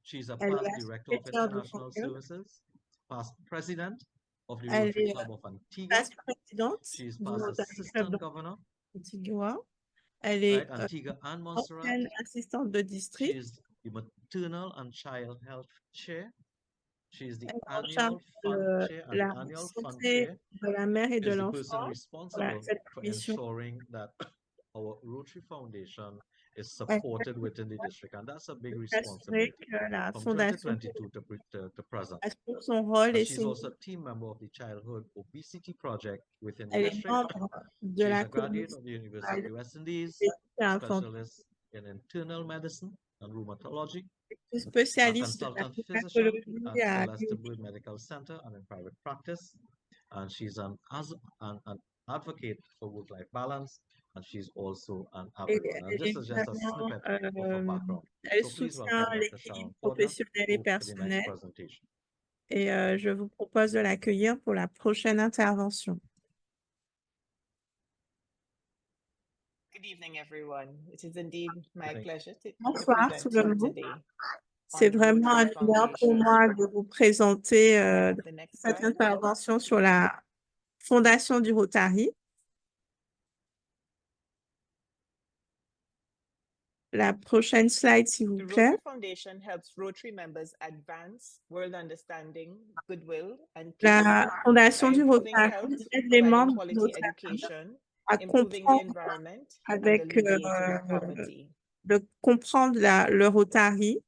She's a Elle est past la director of secrétaire du international club. services, past president of the Elle Rotary est Club of Antigua. vice-présidente She's du past Rotary Club assistant governor, d'Antigua. Elle est Antigua and Montserrat. ancienne assistante de district. She's the maternal and child health chair. She's the Elle est en annual charge fund de chair and la annual fund santé chair de la mère et de is the person l'enfant. responsible Cette for commission, ensuring that our Rotary Foundation is elle supported within the district, and that's a big peut assurer responsibility que la from fondation 2022 to present. assure son rôle And et she's ses also a team member of the Childhood Obesity Project within the Elle est district. membre de She's la a graduate commission of the University of the West Indies, infantile, specialist in internal medicine and rheumatology, a spécialiste de la consultant physician rhumatologie at à Celeste Bird Medical Center and in private practice. And she's an advocate for work-life balance, and she's also an et advocate. And elle this est is just a vraiment, snippet of her background. elle So please soutient welcome Dr. l'équilibre Sharon Cordner professionnel et for the next personnel presentation. et je vous propose de l'accueillir pour la prochaine intervention. Good evening, everyone. It is indeed my pleasure to Bonsoir present tout to le you monde. today C'est on the vraiment un Rotary honneur pour Foundation. moi de vous présenter The next cette slide. intervention sur la fondation du Rotary. La prochaine slide, s'il vous The plaît. Rotary Foundation helps Rotary members advance world understanding, goodwill, and peace La fondation by du improving Rotary health, aide les providing membres du quality Rotary education, à improving the comprendre environment, and avec alleviating poverty. de comprendre le Rotary.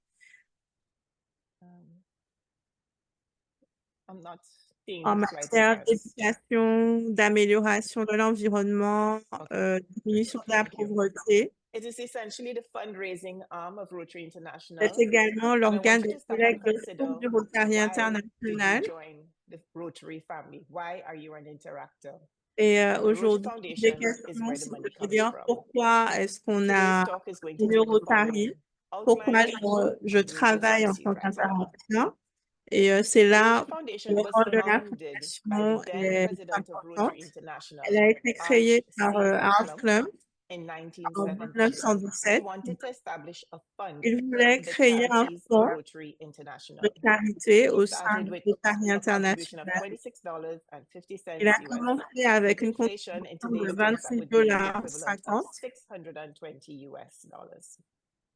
I'm not seeing En the slide matière advance. d'éducation, d'amélioration de l'environnement, diminution de la Thank you. pauvreté. It is essentially the fundraising arm of Rotary International. C'est également And I l'organe want you de to stop and collecte de consider, fonds du Rotary why did international. you join the Rotary family? Why are you an interactor? Et The Rotary aujourd'hui, les Foundation is questions, where the c'est money de comes dire from. pourquoi est-ce qu'on Today's a talk is going to le take the Rotary, following: pourquoi outline je of the Rotary travaille en policy tant right here. qu'interacteur. Et c'est The là Rotary Foundation le was rôle de la founded by fondation the then est president of important. Rotary International, Elle a été créée par Art Club in en 1917. 1917. He wanted to establish a fund Il voulait for the créer un charities of fonds Rotary de International. charité He au sein started du with Rotary a contribution of international. $26.50 Il a US. commencé avec With une inflation in contribution de today's terms, that 26 would be the dollars equivalent of 50. $620 US.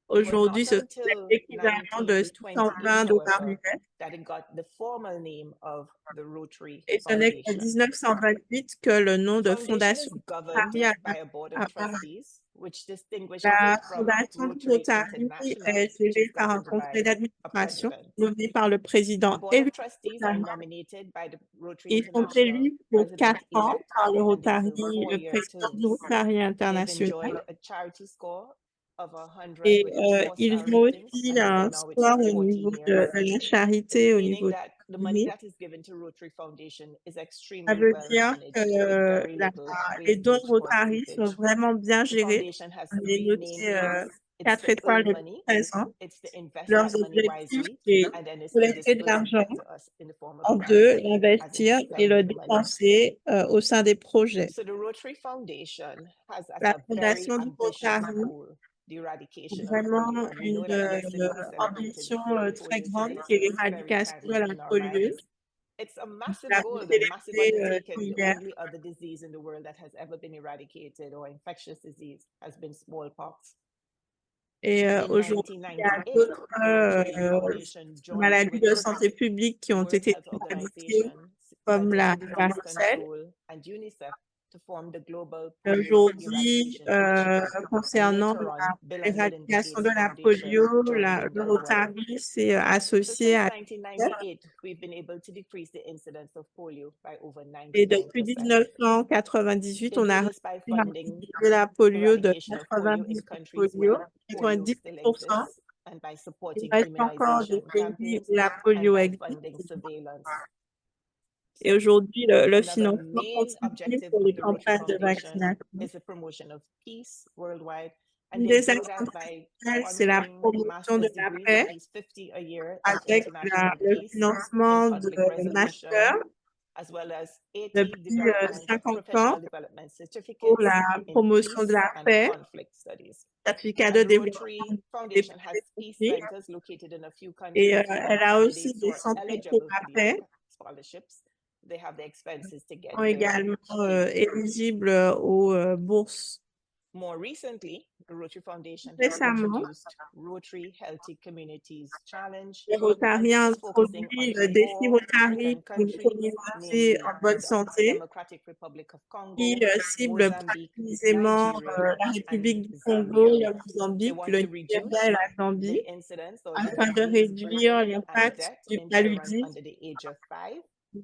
Aujourd'hui, ce Not serait until l'équivalent de 620 dollars however, US. that it got the formal name of the Rotary Et ce n'est qu'en Foundation. 1928 que le nom de Foundation is fondation governed Rotary by a board of apparaît. trustees, which distinguishes La it from fondation du Rotary Rotary International, est which gérée is par un governed conseil by a d'administration president. nommé par le The président board élu of du trustees are Rotary. nominated by the Rotary Ils sont International élus pour 4 ans president-elect, par le and these Rotary, are le 4-year président du terms. Rotary They've international. enjoyed a charity score of 100 Et with ils 4-star ont ratings, aussi and they've un been now with score for au 14 niveau de years. la charité, au Meaning niveau that the money that is given to Rotary Foundation is Ça extremely veut well dire managed, que with very little les dons wastage or Rotary sont seepage. vraiment bien The gérés. foundation has On est 3 main noté aims It's 4 to étoiles earn les money, 13 ans. it's to invest Leurs that money objectifs, wisely, c'est and then it's to collecter de disperse it l'argent, back to us in the form of en grants 2, as l'investir et le spending money. dépenser au sein des projets. So the Rotary Foundation has as La a very fondation du ambitious Rotary goal the a eradication of vraiment polio. And we know une that yesterday we celebrated ambition World très Polio grande today, qui est so it's very l'éradication de carried la in our polio. minds. It's a Nous massive l'avons goal, the massive célébré undertaking. The hier. only other disease in the world that has ever been eradicated or infectious disease has been smallpox. Et In aujourd'hui, il y a 1998, d'autres the Rotary Foundation joined maladies de with santé publique qui the ont World été Health éradiquées, Organization, comme Centers la for Disease varicelle. Control, and UNICEF to form the Global Polio Aujourd'hui, Eradication Initiative. And concernant later on, Bill and Melinda l'éradication Gates de la Foundation polio, joined in le as well. Rotary s'est So associé since à 1998, we've been able to decrease the incidence of polio by over et depuis 99%. 1998, They on a do this by réussi à funding diminuer la polio de eradication of polio in 90 countries polio, where polio still 90%. exists, and by Il supporting reste encore des immunization pays campaigns où la and polio by existe. funding surveillance. Et So aujourd'hui, le another financement main continue objective pour of les the Rotary campagnes de Foundation vaccination. is the promotion of peace worldwide. And Une they des do actions that by principales, c'est la sponsoring promotion de master's la degrees, paix at least 50 a year, in avec international le peace, in financement de conflict resolution, master as well as 80 depuis development, 50 ans professional development pour certificates la in promotion de peace la and paix, conflict studies. certificat And de the développement Rotary des Foundation paix has et des peace conflits. centers located in a few Et countries, elle meaning a aussi candidates who des are centres pour eligible la for the paix scholarships, they have the expenses to get sont there également paid. éligibles aux bourses. More recently, the Rotary Foundation has Récemment, introduced Rotary Healthy Communities Challenge, les and Rotariens this is focusing introduit on le défi 4 Rotary African pour une countries, communauté namely en bonne the santé Democratic Republic of Congo, qui cible Mozambique, précisément Nigeria, la and République du Congo, Zambia. le They Mozambique, want le to Nigeria reduce et la the Zambie incidence or the afin de disease réduire burden and l'impact death du in children paludisme under the age of 5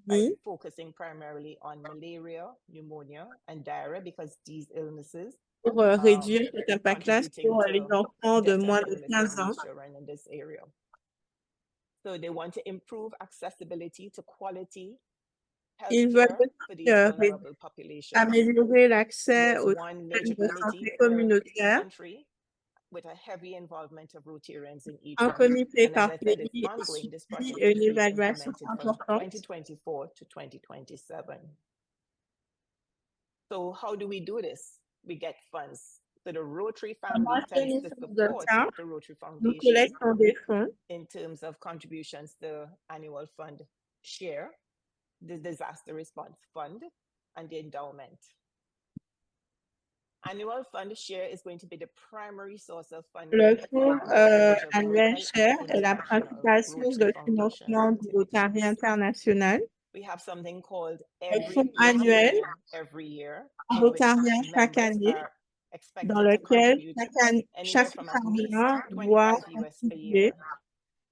by qui, focusing primarily on malaria, pneumonia, and diarrhea, because these illnesses pour réduire cet impact-là contributing sur les to enfants de death and moins de illness 15 in ans. these children in this area. So they want to improve accessibility to quality Ils veulent healthcare for aussi these vulnerable populations. améliorer l'accès There's aux one systèmes major de committee santé per communautaire. country with a heavy involvement of Rotarians in each Un one. comité And as par I said, it's pays ongoing. This suivi project et is une being évaluation implemented from importante. 2024 to 2027. So how do we do this? We get funds. So the Rotary family Comment tends to finissons support ça? the Rotary Nous Foundation collectons des fonds in terms of contributions to annual fund share, the disaster response fund, and the endowment. Annual fund share is going to be the primary source of funding Le for fonds a range of annuel local share and est la international principale source de Rotary Foundation financement du Rotary activities. international. We have something called Le fonds every annuel Rotarian every year, in which rotarien chaque members année, are dans expected to lequel contribute chaque anywhere from at least rotarien doit 25 US a contribuer year.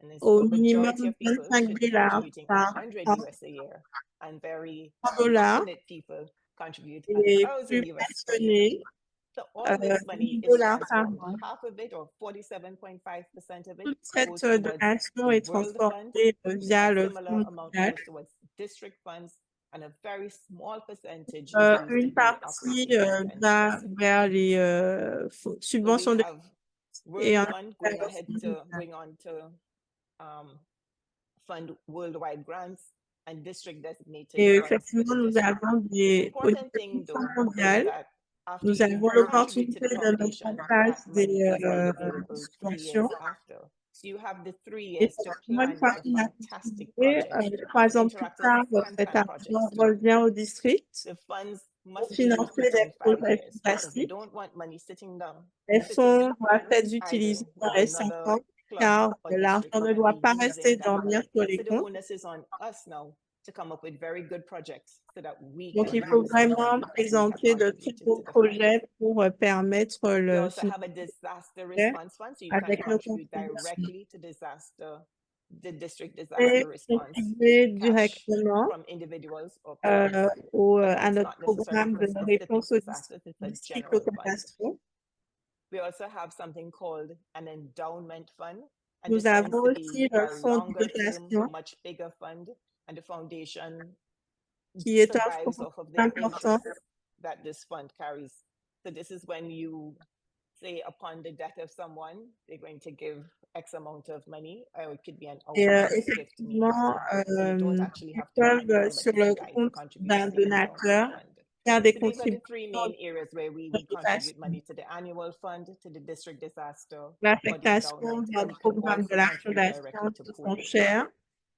And it's au the minimum majority of people 25 should be dollars contributing par 100 an, US a year, and very dollars, passionate people contribute et 1,000 plus US per year. passionnés, So all this money 1000 is dollars par transformed. an. Half of it, or 47.5% of it, Toute cette goes towards donation the est World Fund. transformée via A le similar fonds amount mondial. goes towards district funds, and a very small percentage is used to Une build partie operating va centers. vers les So we subventions de have et World un Fund going on to fund worldwide grants and district designated et funds for effectivement, the nous district. avons The des important thing, positions though, is mondiales. that after Nous you avons contribute to l'opportunité the de mettre foundation, en place that des money is then available 3 years subventions. after. So you have the 3 Et years to effectivement, une plan fois the qu'on a fantastic contribué, project. 3 ans plus Interactors tard, can cet plan argent projects too. revient au district The funds pour must be used financer des within 5 projets years, because we fantastiques. don't want money sitting down, Les fonds doivent être idle utilisés dans with les 5 another ans, club car or l'argent district ne and doit be pas rester using that dormir money. sur So les the comptes. onus is on us now to come up with very good projects so that we Donc, can il faut use the vraiment money that we have présenter de très contributed beaux to the fund. projets pour permettre We le also have a financement disaster response fund, so you can avec nos contribute contributions. directly to the district Et disaster response contribuer cash directement from individuals or companies. à Again, it's notre not necessarily programme for de specific réponse aux disasters, it's a districts aux general fund. catastrophes. We also have something called an endowment fund, and Nous this tends avons to aussi be le a fonds de longer term, dotation much bigger fund, and the foundation qui est un survives fonds off of the important. interest that this fund carries. So this is when you say upon the death of someone, they're going to give X amount of money, or it could be an Et outright gift effectivement, nature. So you don't actually ils have to peuvent, find sur somebody le to die to compte contribute d'un to the endowment donateur, fund. faire des So these are the three contributions main areas where we contribute money to the annual fund, to the district disaster, or the l'affectation endowment, d'un and we can programme de also la contribute fondation directly to de son polling. cher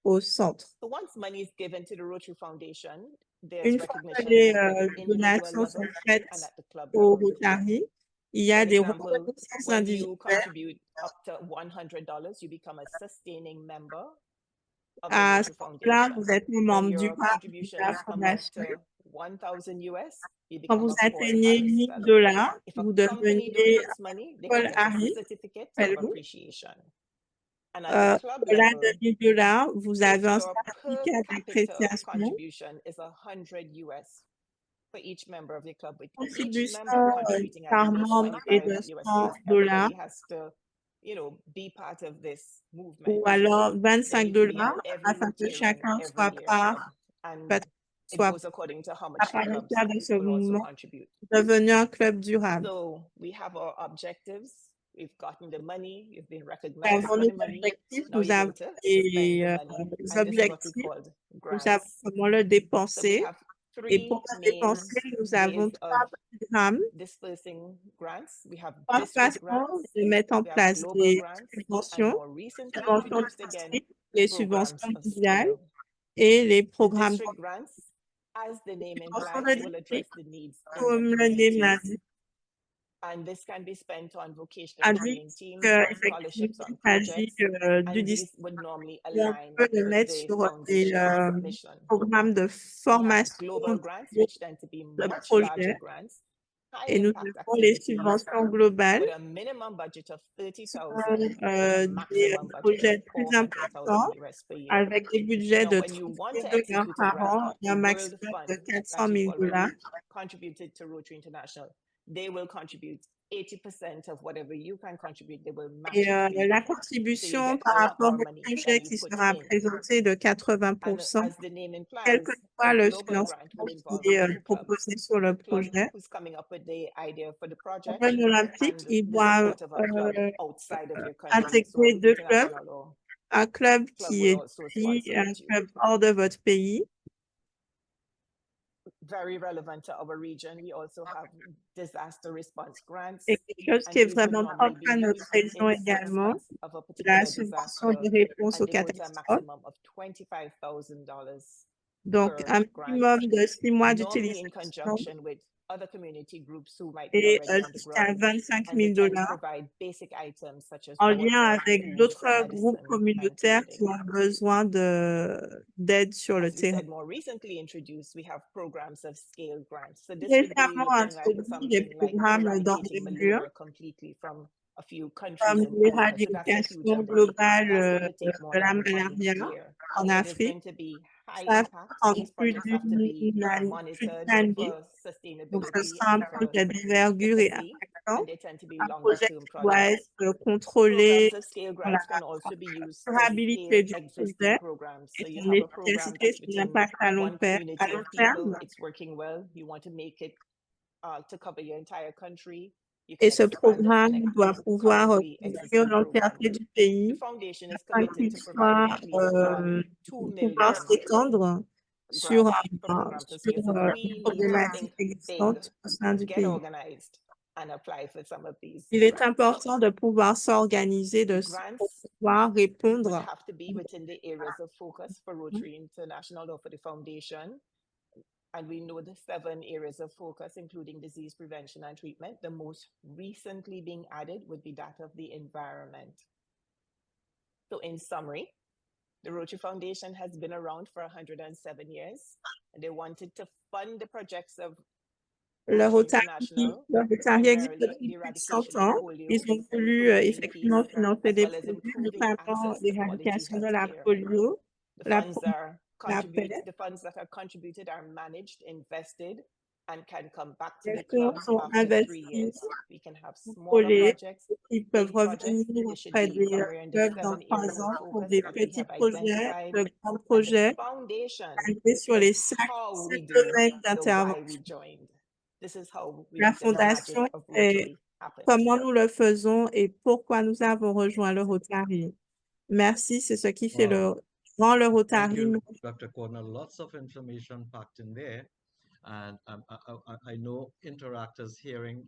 au centre. So once money is given to the Rotary Foundation, there's Une fois que recognition les both at the individual donations sont level faites and at the club au level. Rotary, il y For a des example, reconnaissances when you individuelles. contribute up to $100, you become a sustaining member of the À Rotary ce moment-là, Foundation. vous êtes un When membre du your parc de contributions la come up fondation. to 1,000 US, you Quand become vous a Paul atteignez Harris 1000 fellow. $, If a vous company devenez donates money, they Paul can get a Harris certificate of fellow. appreciation. And at the club Au-delà level, de 1000 $, vous if avez un your per certificat capita d'appréciation. contribution is 100 US for each member of the club, with each Contribution member contributing at par least membre est 25 de US $100. everybody has to, be part of this movement. Ou alors Then 25 you can be at $, every afin que Rotarian chacun every soit year part, club. And it soit goes according to how à much the part clubs entière de ce will also mouvement, contribute. devenu un club durable. So we have our objectives. We've gotten the money. You've been Nous recognized avons for nos the money. objectifs, Now nous you're avons going to spend les the money. les And this is what we objectifs, called nous savons grants. comment le So we dépenser. have Et three pour le main dépenser, nous avons ways 3 of programmes, dispersing grants. We have 3 district façons grants, de mettre en we have place global des grants, and subventions, more recently subventions introduced again, districts, les programs subventions of mondiales scale. et les The programmes district grants, as the name subventions implies, de will address district, the needs in comme the le name communities. l'indique, And this can be spent on vocational training indique teams, on qu'effectivement, scholarships, on il s'agit projects, du and these district. would normally Et on align peut le with mettre the sur des foundation's mission. programmes de We have formation global grants, de which tend to be much larger projets. grants, high Et nous impact avons les activities subventions globales with a minimum budget of sur 30,000 and a des maximum budget of projets plus 400,000 importants US per year. avec des budgets Now, de when you 30 want 000 to $ execute a par grant, an et the un World maximum Fund de that 400 you've 000 already $. contributed to Rotary International, they will contribute 80% of whatever you can contribute. They will match Et it for you. la So you contribution get par a lot rapport more au money projet than you qui put sera in. présenté de And 80%, as the name quel implies, que a soit le global grant financement will involve qui est two clubs. proposé sur le The club projet. who's coming up with the idea for the Pour project un olympique, and il the doit support of a club outside of your country. So intégrer an 2 clubs, international or un club club qui will est also du pays et un sponsor you. club hors de votre pays. Very relevant to our region. We also have disaster response grants, Et quelque chose and qui est these would vraiment normally propre be à notre used région in également, service of a la particular subvention disaster, de réponse and aux they go to a catastrophes. maximum of $25,000 Donc, per un grant, minimum de 6 mois normally in d'utilisation conjunction with other community groups who might be et already on the jusqu'à ground. 25 And they 000 tend to $, provide basic items such as en lien water, avec food, d'autres groupes medicine, and communautaires qui clothing. ont besoin d'aide sur le As we terrain. said, more recently introduced, we have programs of scale grants. So this would be Récemment looking like introduit des something like programmes eradicating d'envergure malaria completely from a few countries comme in Africa. So that's a huge l'éradication undertaking. globale That's going to take more de la than 1 malaria year. en It is Afrique. going to be high Ça impact. prend These plus projects have to be plus monitored d'une année. for Donc, ce sustainability sera un and for projet d'envergure et efficacy, impactant, and they tend to be un longer projet term qui doit projects. être contrôlé Programs of scale sur la grants can also be used to durabilité scale du existing projet programs. et So you son have a program efficacité that's sur within l'impact à long one community of people, terme. it's working well. You want to make it to cover your entire country. You Et can ce expand and programme connect doit with pouvoir currently couvrir existing l'entièreté programs. du The pays foundation is afin committed qu'il to providing soit at least 2 pouvoir million s'étendre sur, grants for programs of scale. So we une need to problématique think big, existante au sein du get pays. organized, and apply for some of these Il est grants. important de pouvoir s'organiser, The pour grants pouvoir would répondre. have to be within the areas of focus for Rotary International or for the foundation. And we know the 7 areas of focus, including disease prevention and treatment. The most recently being added would be that of the environment. So in summary, the Rotary Foundation has been around for 107 years, and they wanted to fund the projects of Le Rotary Rotary existe primarily depuis the plus de 100 eradication of ans. polio, Ils ont voulu promoting effectivement peace, financer as des well as projets, improving notamment access to quality l'éradication de la healthcare. polio, The la funds are la paix. the funds that are contributed are managed, invested, and can come back to Les the club fonds sont after 3 investis, years. We can have smaller contrôlés, projects, qui peuvent big projects. revenir They should auprès be des somewhere in the clubs dans 7 3 areas of ans pour focus des that we petits have projets, identified. de grands And the projets, foundation basés sur les is 5 how we do domaines the why we d'intervention. joined. This is how we La did the magic fondation of est Rotary. happen. comment nous le faisons et pourquoi nous avons rejoint le Rotary. Merci, c'est ce qui fait rend le Thank Rotary. you, Dr. Corner. Lots of information packed in there. And I know interactors hearing,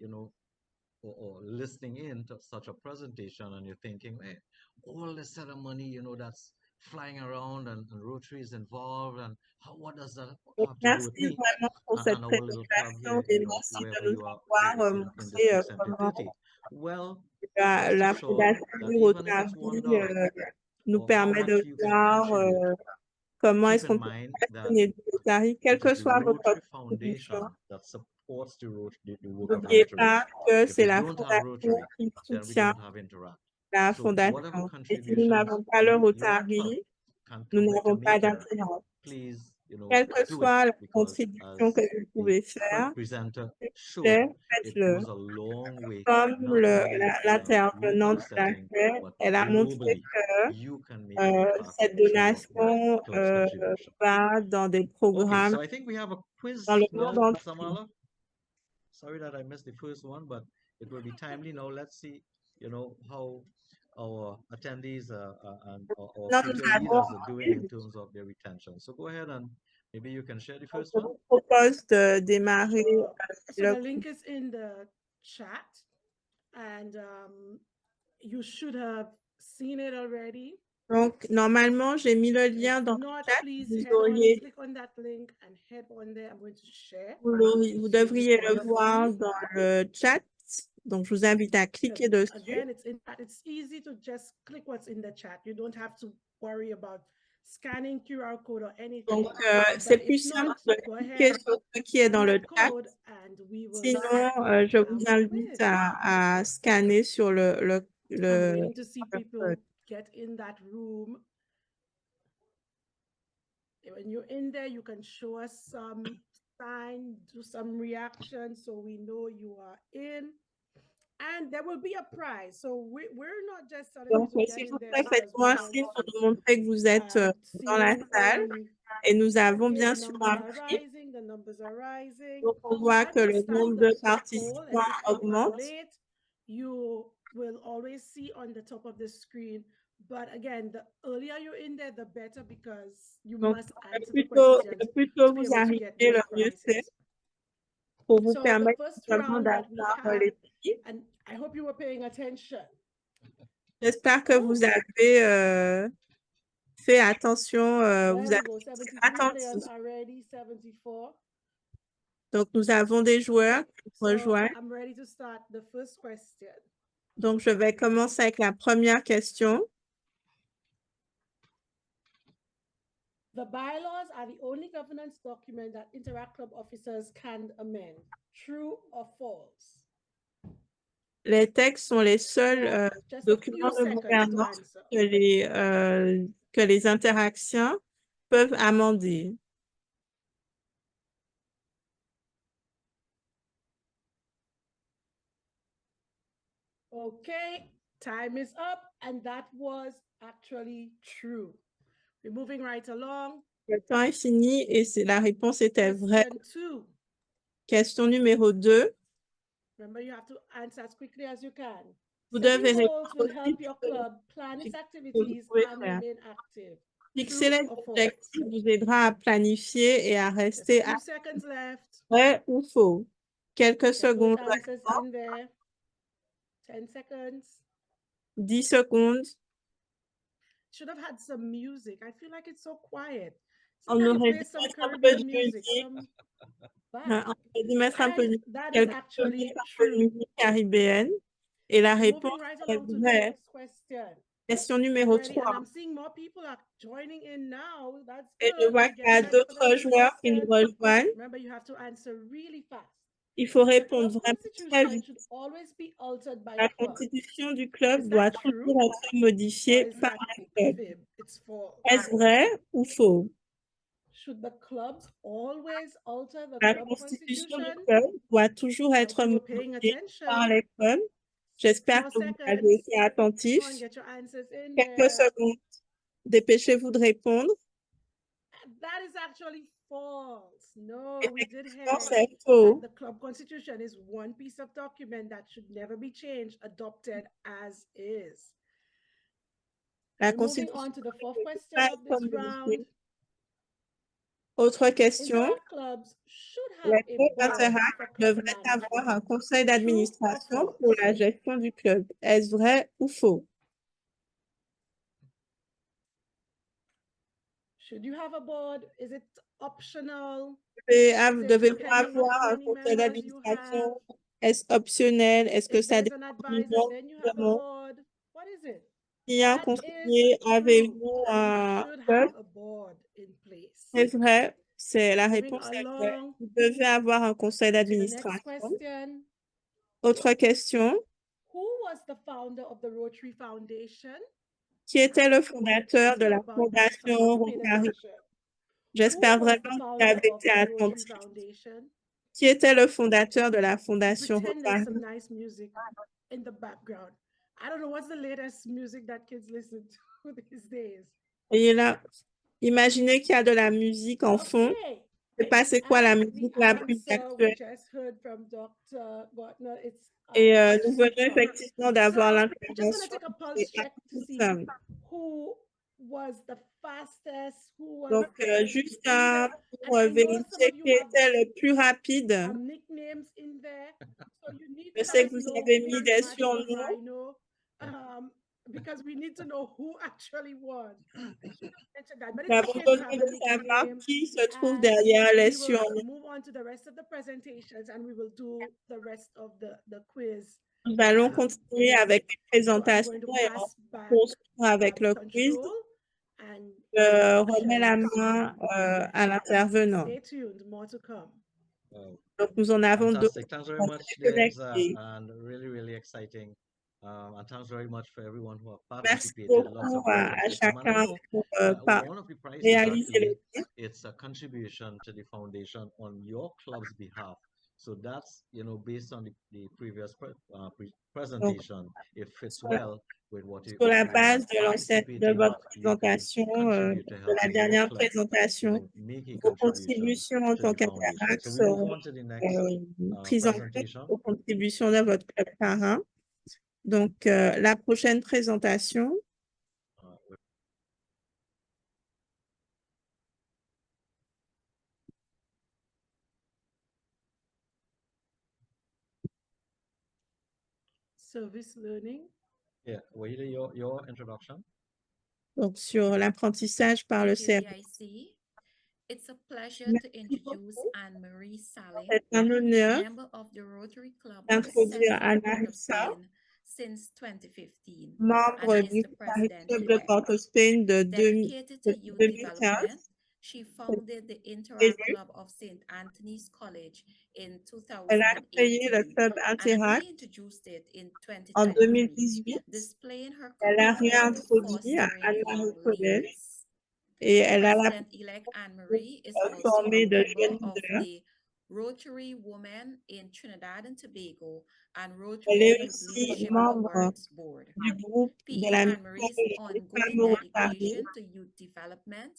or listening in to such a presentation, and you're thinking, hey, all this set of money, that's flying around and Rotary is involved, and what does that have to do with Merci me? vraiment pour cette And our little club présentation here, et merci wherever de nous you are avoir in montré District comment 30. Well, la rest assured fondation that du even if it's Rotary $1 nous or how permet much de you can voir contribute, comment est-ce keep qu'on in peut mind that passionner du Rotary, quelle it que is the soit votre Rotary contribution. Foundation that supports the work of N'oubliez Rotary. pas que If c'est we la don't have fondation Rotary, qui then we soutient don't have Interact. la So whatever fondation. Et si nous contributions n'avons pas le your club Rotary, can nous make n'avons pas Interact, d'intérêt. please, Quelle que do soit it, la because contribution que as vous the pouvez faire, presenter showed, it faites-le. goes a long way, Comme not only in a l'intervenant local de setting, l'accueil, but elle a montré globally. que You can make an impact cette through your donation club's contribution. va dans des Okay, programmes so I think we have a quiz dans le monde now, entier. Samala. Sorry that I missed the first one, but it will be timely now. Let's see, how our attendees and our Non, future leaders are doing in terms of their retention. So go ahead and maybe you can share the first je one. vous propose de démarrer So le the link is in the chat, and you should have seen it already. Donc, normalement, j'ai mis le lien If dans not, le chat. please click on that link and head on there. I'm going to share. Vous devriez le voir dans le chat. Donc, je vous invite à cliquer dessus. Again, it's easy to just click what's in the chat. You don't have to worry about scanning QR code or anything. Donc, c'est plus simple de cliquer sur ce qui est dans le chat. Sinon, je vous invite à scanner sur le I'm waiting to see people get in that room. When you're in there, you can show us some sign, do some reaction so we know you are in. And there will be a prize. So we're not just Donc, s'il vous plaît, faites-moi un signe pour nous montrer que vous êtes dans la salle. Et nous avons bien sûr un prix. Donc, on voit que le nombre de participants augmente. You will always see on the top of the screen. But again, the earlier you're in there, the better, because you must answer the questions. Le plus tôt vous arrivez, le mieux c'est pour vous permettre d'avoir les prix. And I hope you were paying attention. J'espère que vous avez fait attention. Vous avez été attentifs. Donc, nous avons des joueurs qui rejoignent. I'm ready to start the first question. Donc, je vais commencer avec la première question. The bylaws are the only governance document that Interact Club officers can amend. True or false? Les textes sont les seuls documents de gouvernance que les interactions peuvent amender. Okay, time is up, and that was actually true. We're moving right along. Le temps est fini et la réponse était vraie. Question numéro 2. Remember, you have to answer as quickly as you can. Vous devez fixer les objectifs vous aidera à planifier et à rester vrai ou faux. Quelques secondes. 10 seconds. 10 secondes. Should have had some music. I feel like it's so quiet. On aurait dû mettre un peu de musique. On aurait dû mettre un peu de musique caribéenne. Et la réponse est vraie. Question numéro 3. Et je vois qu'il y a d'autres joueurs qui nous rejoignent. Il faut répondre vraiment très vite. La constitution du club doit toujours être modifiée par le club. Est-ce vrai ou faux? La constitution du club doit toujours être modifiée par les clubs. J'espère que vous avez été attentifs. Quelques secondes. Dépêchez-vous de répondre. That is actually false. No, we did hear Effectivement, c'est that faux. the club constitution is one piece of document that should never be changed, adopted as is. La We're moving Constitution on to the fourth ne peut question pas of être this round. modifiée. Autre question. Interact clubs should have Les a clubs board Interact for club devraient avoir management. un conseil True or d'administration false? pour la gestion du club. Est-ce vrai ou faux? Should you have a board? Is it optional? Vous devez depending on avoir how un many conseil members you have? d'administration. Est-ce optionnel? Est-ce que If ça there's an dépend du advisor, nombre then you de have a membres? board. What is it? S'il y a un That conseiller, is true. avez-vous You un should club? have a board in place. C'est vrai. La Moving réponse est vraie. along Vous devez avoir un conseil to the next d'administration. question. Autre question. Who was the founder of the Rotary Foundation? Qui était le Who fondateur de cares la about this? I Fondation want you to pay Rotary? attention. J'espère Who was the vraiment que vous founder avez of été the Rotary attentif. Foundation? Qui était le fondateur de la Fondation Pretend there's Rotary? some nice music in the background. I don't know what's the latest music that kids listen to these days. Et là, imaginez qu'il y a de la musique en fond. Okay. Je sais pas c'est quoi la And musique the la plus answer we actuelle. just heard from Dr. Gartner, it's Et nous Artistic venons Song. effectivement d'avoir So we just want to l'intervention take a pulse des check to Artistic see Song. who was the fastest, who was Donc, the juste leader. pour And I know some vérifier of you qui have était le plus rapide. nicknames in there. So you need Je to sais let que us vous know avez who mis is des Macho surnoms. Rhino, because we need to know who actually won. I should have mentioned that, but Nous it's avons okay to besoin have de a savoir nickname. qui se trouve And derrière les we will surnoms. move on to the rest of the presentations and we will do the rest of the quiz. Nous allons continuer avec les présentations going to et on pass back poursuivre avec le quiz. control and Je remets la questions. main à l'intervenant. Stay tuned, more to come. Donc, nous en avons deux. Fantastic. Thanks very much, Debs, and really, really exciting. And thanks very much for everyone who have Merci participated. Lots of beaucoup à participation. And I chacun know pour one of the prizes réaliser actually, le quiz. it's a contribution to the foundation on your club's behalf. So that's, based on the previous presentation, it fits well with what you Sur la have base de participated votre in. You can présentation, contribute to de la helping your dernière club, présentation, make a vos contribution contributions en to tant the foundation. qu'Interact So we move seront on to the next prises en compte presentation. aux contributions de votre club parrain. Donc, la prochaine présentation. Service learning. Yeah, Wahida, your introduction. Donc, sur l'apprentissage par le service. It's a pleasure to introduce Anne-Marie Salling, C'est un honneur member of the Rotary Club of d'introduire Central Anna Port-of-Spain Rissa, since 2015, membre and du is the president Club de elect. Port-au-Spain de Dedicated to youth 2015. development, she founded the Interact élu. Club of St. Anthony's College in Elle a créé le 2018 Club and Interact reintroduced it in en 2023, 2018. displaying her Elle a commitment to réintroduit à fostering Anne-Marie young College leaders. et elle a la President-elect Anne-Marie is also a formée de member jeunes of leaders. the Rotary Women in Trinidad and Tobago and Elle Rotary est Youth aussi Leadership membre Awards Board. du groupe de PE la Anne-Marie's ongoing Femme Rotary. dedication to youth development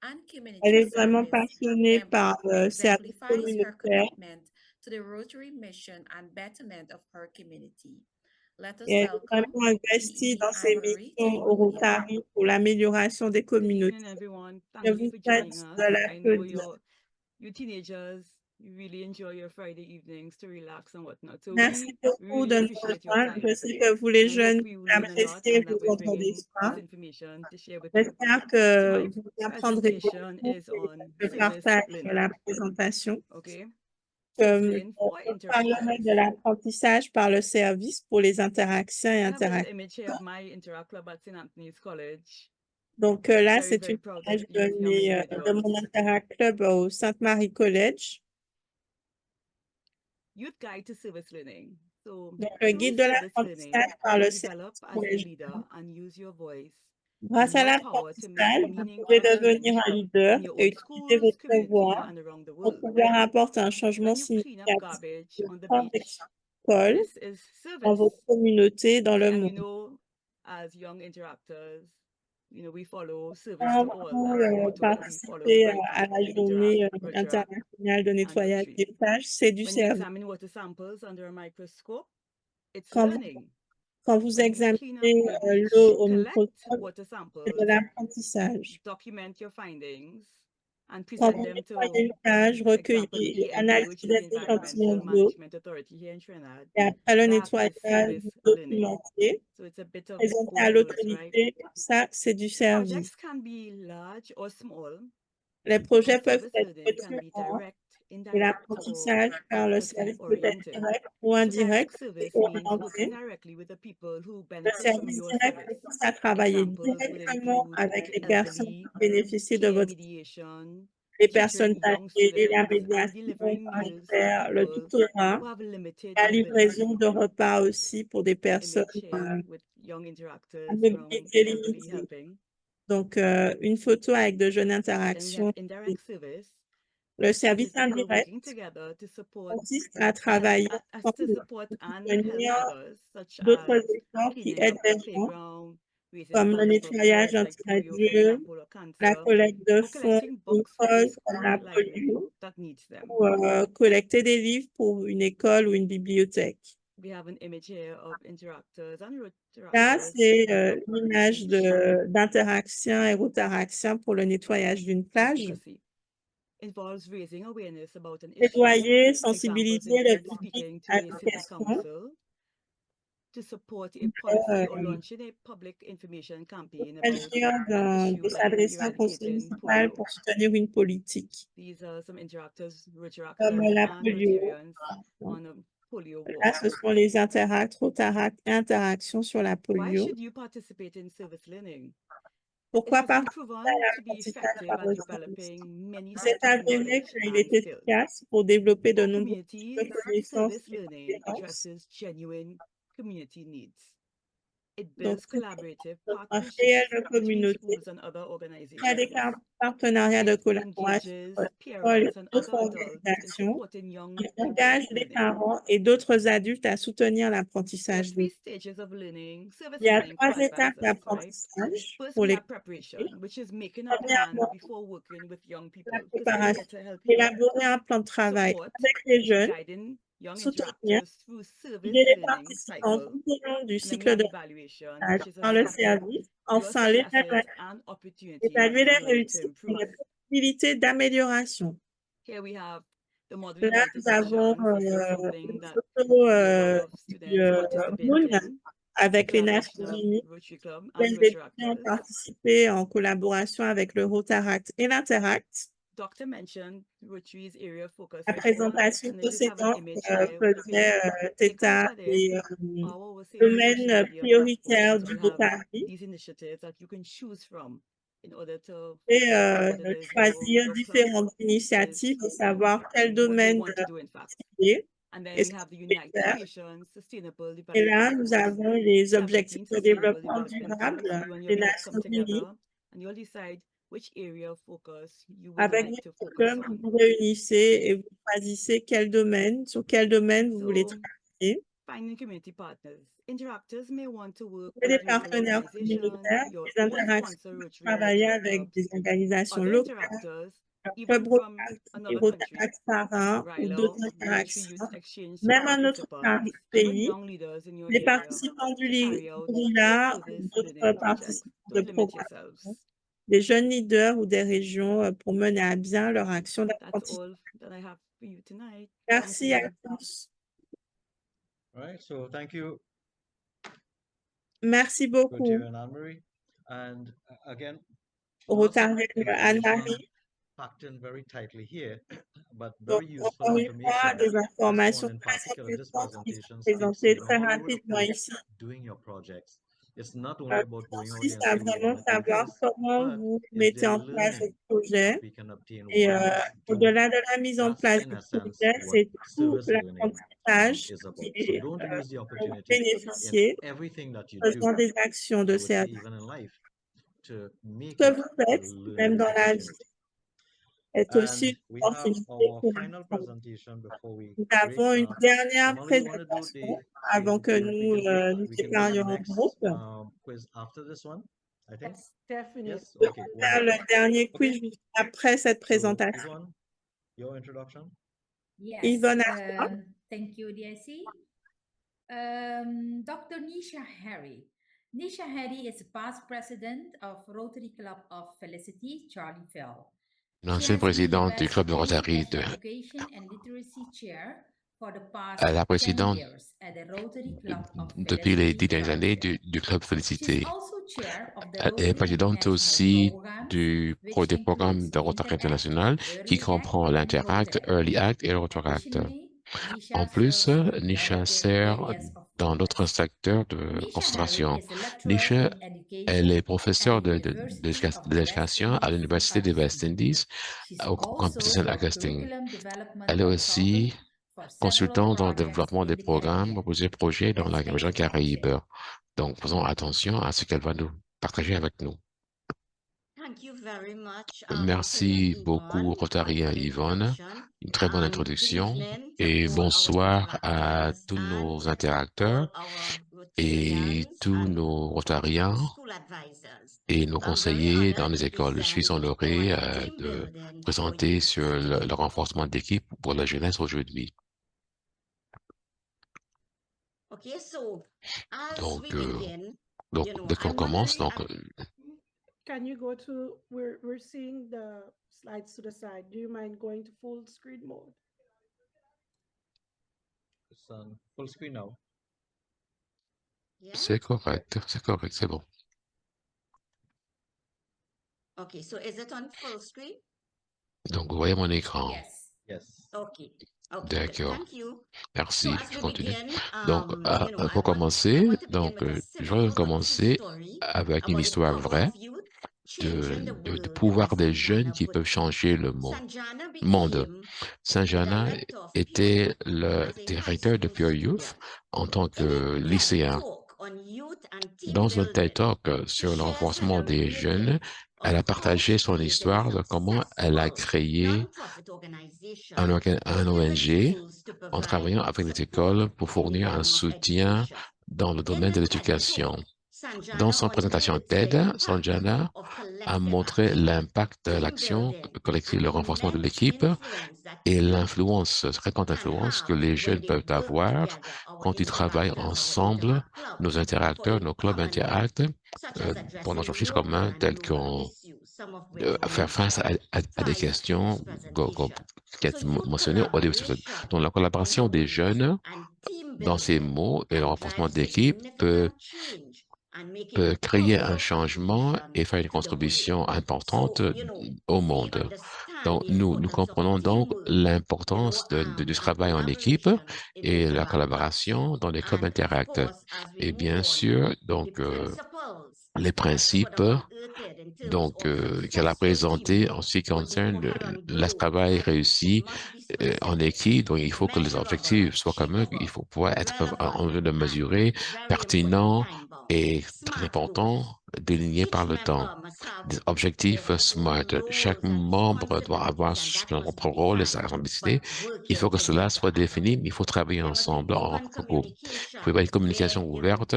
and Elle community est vraiment service passionnée par le service exemplifies her communautaire commitment to the Rotary mission and betterment of her community. Let us et elle est welcome vraiment investie PE dans ses Anne-Marie missions to the au podium. Rotary pour l'amélioration des Good evening, communautés. everyone. Je Thank you vous for souhaite joining us. de I know l'applaudir. you teenagers, you really enjoy your Friday evenings to relax and whatnot. So Merci we beaucoup really de nous appreciate your rejoindre. time. Je sais que vous, les And I hope jeunes, we vous will learn a lot appréciez and that vos we're vendredis bringing soirs. this information to share with you. J'espère So que my vous apprendrez presentation beaucoup is on de service partage sur learning. la présentation. Okay. Je Discipline for parlerai interactors. de l'apprentissage par le service pour les interactions et I have a little interactions. image here of my Interact Club at St. Anthony's College. Donc là, Very, c'est very une proud image of young de individuals. mon Interact Club au Sainte-Marie College. Youth Guide to Service Learning. So, Donc, le through guide de service l'apprentissage learning, par you le develop service as pour a les leader jeunes. and use your voice Grâce and à your power to make l'apprentissage, vous pouvez meaningful devenir change un leader in your et own utiliser schools, votre community, voix and around the pour world. pouvoir apporter un changement When you clean up significatif garbage on the dans beach, l'école, this is dans service. votre communauté, dans le And you monde. know, as young interactors, we follow service to all. That's the motto that we follow right à through la journée internationale de nettoyage des plages, c'est du When you service. examine water samples under a microscope, it's Quand learning. Quand vous When you examinez clean up your beach, l'eau au collect microscope, water c'est samples, de l'apprentissage. document your findings, and Quand present vous them nettoyez to, une plage, for example, recueillez the et ENVA, analysez which is des the échantillons Environmental d'eau. Management Authority here in Trinidad. Et après le That's nettoyage, service vous learning. documentez, So it's a bit of présentez both à worlds, right? l'autorité. Ça, c'est du service. Projects can be large or small. Les projets And peuvent service être learning can petits be ou grands. direct, Et indirect, l'apprentissage par le service peut être oriented. direct ou So indirect direct service et means working orienté. directly with the people who Le benefit from service your direct service. consiste à travailler Examples would directement include avec les the personnes elderly, qui bénéficient de peer votre mediation, les tutoring personnes young âgées, la students, and médiation delivering par meals to faire le people tutorat, who have limited la mobility. livraison de repas aussi pour des personnes Image here with young interactors à from mobilité elderly limitée. helping. Donc, une photo avec de jeunes Then we interactions. have indirect service, Le which service is people indirect working together to support consiste à travailler to ensemble support pour and help soutenir others, such d'autres as efforts qui cleaning aident up les the gens, playground, raising comme le funds for nettoyage causes like polio, for anti-radieux, example, or la cancer, collecte de or fonds collecting pour une books for a cause comme school la library polio, that needs them. ou collecter des livres pour une école ou une bibliothèque. We have an image here of interactors and Là, rotaractors c'est cleaning up l'image beach. d'interaction et rotaraction pour le nettoyage d'une plage. Advocacy involves raising awareness about an issue. Plaidoyer, Examples sensibiliser le include public speaking to à a des city questions, council, to support a policy or launching a public information campaign about agir an issue de like s'adresser au conseil eradicating municipal polio. pour soutenir une politique, These are some interactors, comme rotaractors, la and polio. Rotarians on a polio Là, walk. ce sont les interactions sur la Why polio. should you participate in service learning? Pourquoi It has been participer proven à to be l'apprentissage effective par at le service? developing many C'est sets of avéré knowledge qu'il and est skills. efficace pour développer de For nombreuses communities, connaissances service et learning compétences. addresses genuine community needs. It Donc, builds c'est collaborative un partnerships réel de between communauté, schools and other crée des organizations. partenariats de It collaboration engages entre parents l'école et and d'autres other adults in organisations. supporting young Il people's engage les learning. parents et d'autres adultes à soutenir There are l'apprentissage. three stages of learning, service Il y a learning 3 for étapes advisors, right? d'apprentissage First, pour we les have preparation, which is making a plan Premièrement, before working with young people, la because they're there préparation, to help you. élaborer un plan de travail Support, avec les which is jeunes, guiding young soutenir, interactors through service guider les learning participants cycle. tout au long du And then we cycle have de evaluation, stage which is dans le assessing service. your Enfin, successes and opportunities évaluer les to réussites et improve. les possibilités d'amélioration. Here we have the model Là, United nous avons Nations. This is something une that photo a lot of du students participate Moon in. avec les Collaboration Nations of Unies. Rotary Club Les and étudiants ont Rotaractors. participé en collaboration avec le Rotaract et l'Interact. Doctor mentioned Rotary's area of focus La before, présentation and I just have an précédente image here with the faisait picture. Take a look état at it. des Our say social domaines media prioritaires platforms, du we have Rotary these initiatives that you can choose from in order to et focus on what it is choisir your club différentes is, initiatives et savoir quel what they domaine want to do in fact. cibler And then et we ce have the qu'il faut United faire. Nations Sustainable Et là, Development nous Goals, avons les objectifs 17 de Sustainable développement Development durable Goals. You and your des club Nations come Unies. together and you'll decide which area of focus you would Avec like to votre focus club, vous on. vous réunissez et vous choisissez quel domaine, sur quel domaine vous voulez So, travailler. finding community partners. Interactors may want to work Trouver with des local partenaires organizations, communautaires, your des own interactions, sponsor Rotary and travailler Rotary avec clubs, des organisations other locales, interactors, un even club from Rotary, des another country, Rotaract par un ou RILO, d'autres the Rotary interactions, Youth Exchange même un autre participants, even pays, young leaders in your les area participants du to carry out your RILA ou service d'autres learning projects. participants de Don't limit programmes, yourselves. des jeunes leaders ou des régions pour mener à bien leur action That's d'apprentissage. all that I have for you tonight. Merci Thank à you. tous. All right, so thank you, Merci beaucoup, Gautier and Anne-Marie. And again, lots of Rotarienne information Anne-Marie. packed in very tightly here, but Donc, very useful encore une fois, information. des This informations one in très particular, this intéressantes qui sont presentation speaks, présentées you know, très how you would rapidement approach ici. doing your projects. It's not only about going out there Consiste and à say we vraiment want to do savoir this, comment but vous is mettez there en place learning votre projet. that we can obtain Et while doing au-delà it? de la mise en That's place in du essence projet, what c'est tout service learning l'apprentissage is about. qui So est don't lose the pour opportunity in bénéficier everything that you faisant do. des actions de I would say service. even in life, to make Ce que it vous a faites, même learning dans la vie, opportunity. est aussi And une we have opportunité our pour final l'ensemble. presentation before we Nous break. avons une dernière Someone, we want to do présentation the avant que we nous can do nous we can do the séparions en next groupe. quiz after this one. I think. Yes, definitely. Yes, okay. Le dernier quiz après cette présentation. Yvonne, your introduction. Yes. Yvonne, thank you, DIC. Dr. Nisha Harry. Nisha Harry is past president of Rotary Club of Felicity, Charlieville. L'ancienne présidente du club de Rotary de la présidente depuis les 10 dernières années du club Félicité. Elle est présidente aussi des programmes de Rotary International qui comprend l'Interact, Early Act et le Rotaract. En plus, Nisha sert dans d'autres secteurs de concentration. Nisha, elle est professeure de l'éducation à l'Université des West-Indies au campus de Saint-Augustin. Elle est aussi consultante dans le développement des programmes, proposés projets dans la région Caraïbe. Donc, faisons attention à ce qu'elle va nous partager avec nous. Merci beaucoup, Rotarien Yvonne. Une très bonne introduction. Et bonsoir à tous nos interacteurs et tous nos Rotariens et nos conseillers dans les écoles. Je suis honoré de présenter sur le renforcement d'équipe pour la jeunesse aujourd'hui. Donc, dès qu'on commence, can you go to, we're seeing the slides to the side. Do you mind going to full screen mode? It's on full screen now. C'est correct, c'est bon. Okay, so is it on full screen? Donc, vous voyez mon écran. Yes. Okay. D'accord. Thank you. Merci, So je continue. begin, Donc, pour commencer, je vais commencer avec une histoire vraie de pouvoir des jeunes qui peuvent changer le monde. Saint-Jana était le directeur de Pure Youth en tant que lycéen. Dans un TED Talk sur le renforcement des jeunes, elle a partagé son histoire de comment elle a créé un ONG en travaillant avec les écoles pour fournir un soutien dans le domaine de l'éducation. Dans son présentation TED, Sanjana a montré l'impact de l'action collective, le renforcement de l'équipe et l'influence, très grande influence que les jeunes peuvent avoir quand ils travaillent ensemble, nos interacteurs, nos clubs interacts, pour nos objectifs communs tels qu'on faire face à des questions qui ont été mentionnées au début. Donc, la collaboration des jeunes dans ces mots et le renforcement d'équipe peut créer un changement et faire une contribution importante au monde. Donc, nous comprenons donc l'importance du travail en équipe et la collaboration dans les clubs interacts. Et bien sûr, donc, les principes qu'elle a présentés en ce qui concerne le travail réussi en équipe. Donc, il faut que les objectifs soient communs, il faut pouvoir être en mesure de mesurer, pertinent et très important, déligné par le temps. Des objectifs SMART. Chaque membre doit avoir son propre rôle et sa responsabilité. Il faut que cela soit défini, mais il faut travailler ensemble en groupe. Il faut avoir une communication ouverte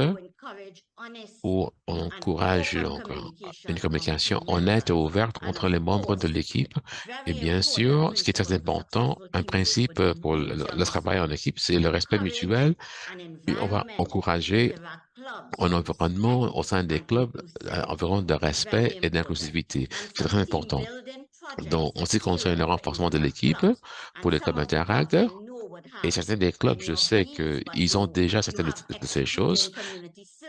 où on encourage donc une communication honnête et ouverte entre les membres de l'équipe. Et bien sûr, ce qui est très important, un principe pour le travail en équipe, c'est le respect mutuel. Et on va encourager un environnement au sein des clubs, un environnement de respect et d'inclusivité. C'est très important. Donc, en ce qui concerne le renforcement de l'équipe pour les clubs interacts, et certains des clubs, je sais qu'ils ont déjà certaines de ces choses.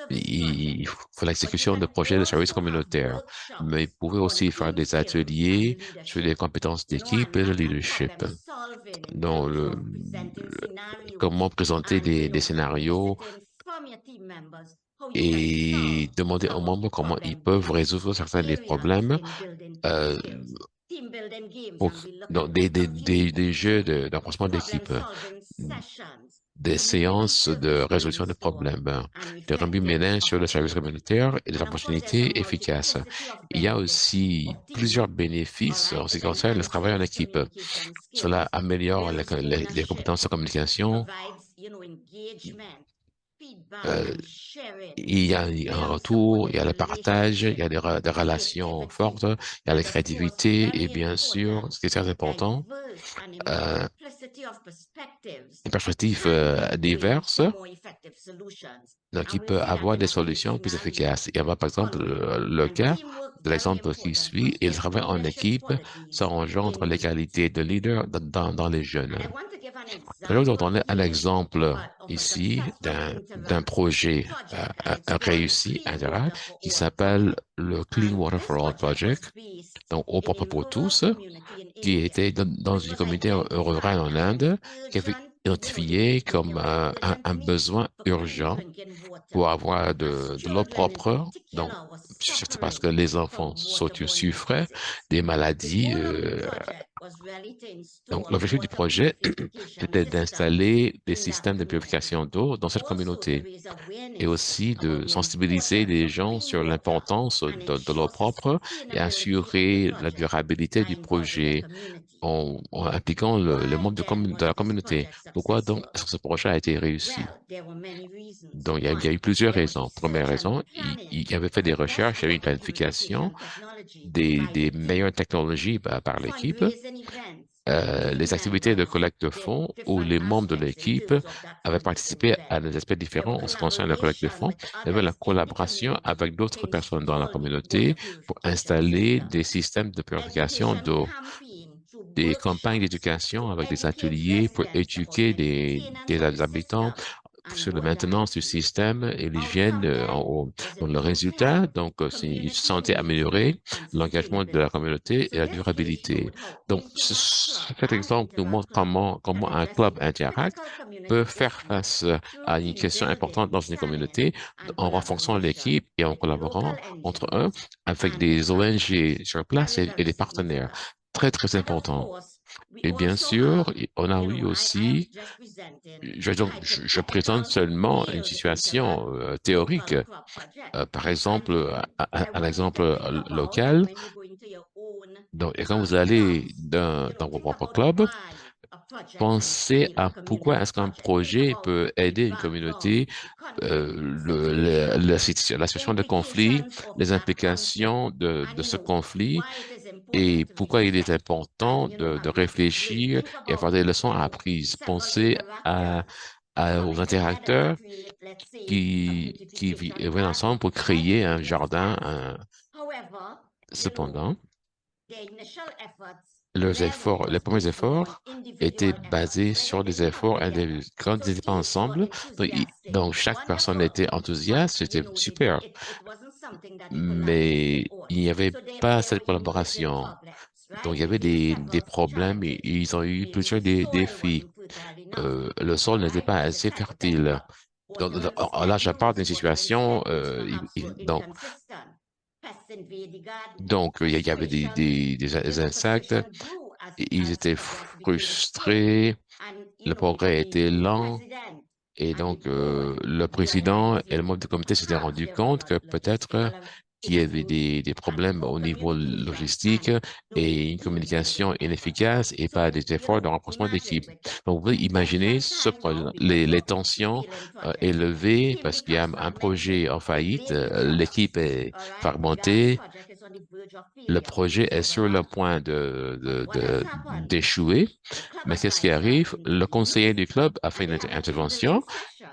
Il faut l'exécution de projets de services communautaires, mais vous pouvez aussi faire des ateliers sur les compétences d'équipe et le leadership. Donc, comment présenter des scénarios et demander aux membres comment ils peuvent résoudre certains des problèmes. Des jeux d'avancement d'équipe, des séances de résolution de problèmes, des remue-ménage sur le service communautaire et des opportunités efficaces. Il y a aussi plusieurs bénéfices en ce qui concerne le travail en équipe. Cela améliore les compétences de communication il y a un retour, il y a le partage, il y a des relations fortes, il y a la créativité et bien sûr, ce qui est très important, une perspective diverse, donc il peut avoir des solutions plus efficaces. Il y a par exemple le cas de l'exemple qui suit, il travaille en équipe, ça engendre les qualités de leader dans les jeunes. Je vais vous donner un exemple ici d'un projet réussi, intégral, qui s'appelle le Clean Water for All Project, donc eau propre pour tous, qui était dans une communauté rurale en Inde, qui avait identifié comme un besoin urgent pour avoir de l'eau propre. Donc, c'est parce que les enfants souffrent des maladies. Donc, l'objectif du projet, c'était d'installer des systèmes de purification d'eau dans cette communauté et aussi de sensibiliser les gens sur l'importance de l'eau propre et assurer la durabilité du projet en impliquant les membres de la communauté. Pourquoi donc est-ce que ce projet a été réussi? Donc, il y a eu plusieurs raisons. Première raison, il avait fait des recherches, il y avait une planification des meilleures technologies par l'équipe. Les activités de collecte de fonds où les membres de l'équipe avaient participé à des aspects différents en ce qui concerne la collecte de fonds. Il y avait la collaboration avec d'autres personnes dans la communauté pour installer des systèmes de purification d'eau, des campagnes d'éducation avec des ateliers pour éduquer des habitants sur la maintenance du système et l'hygiène dans le résultat. Donc, c'est une santé améliorée, l'engagement de la communauté et la durabilité. Donc, cet exemple nous montre comment un club Interact peut faire face à une question importante dans une communauté en renforçant l'équipe et en collaborant entre eux avec des ONG sur place et des partenaires. Très, très important. Et bien sûr, on a eu aussi, je présente seulement une situation théorique. Par exemple, un exemple local. Donc, et quand vous allez dans vos propres clubs, pensez à pourquoi est-ce qu'un projet peut aider une communauté, la situation de conflit, les implications de ce conflit et pourquoi il est important de réfléchir et avoir des leçons apprises. Pensez aux interacteurs qui vivent ensemble pour créer un jardin. Cependant, les premiers efforts étaient basés sur des efforts individuels. Quand ils n'étaient pas ensemble, donc chaque personne était enthousiaste, c'était super. Mais il n'y avait pas cette collaboration. Donc, il y avait des problèmes et ils ont eu plusieurs défis. Le sol n'était pas assez fertile. Là, je parle d'une situation, donc, il y avait des insectes, ils étaient frustrés, le progrès était lent, et donc le président et le membre du comité s'étaient rendus compte que peut-être qu'il y avait des problèmes au niveau logistique et une communication inefficace et pas des efforts de renforcement d'équipe. Donc, vous pouvez imaginer les tensions élevées parce qu'il y a un projet en faillite, l'équipe est fragmentée, le projet est sur le point d'échouer. Mais qu'est-ce qui arrive? Le conseiller du club a fait une intervention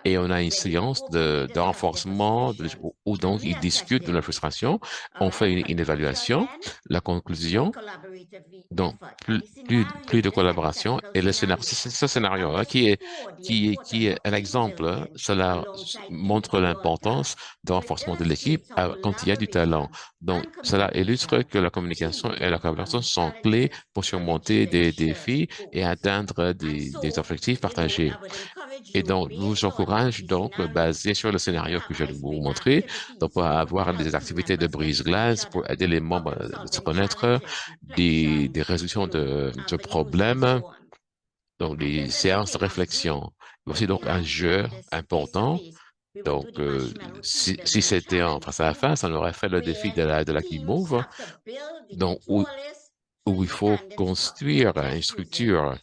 et on a une séance de renforcement où donc ils discutent de leur frustration. On fait une évaluation. La conclusion, donc plus de collaboration et le scénario, c'est ce scénario-là qui est un exemple. Cela montre l'importance du renforcement de l'équipe quand il y a du talent. Donc, cela illustre que la communication et la collaboration sont clés pour surmonter des défis et atteindre des objectifs partagés. Et donc, je vous encourage donc, basé sur le scénario que je vais vous montrer, donc pour avoir des activités de brise-glace pour aider les membres à se connaître, des résolutions de problèmes, donc des séances de réflexion. Aussi donc un jeu important. Donc, si c'était en face à face, on aurait fait le défi de la guimauve, donc où où il faut construire une structure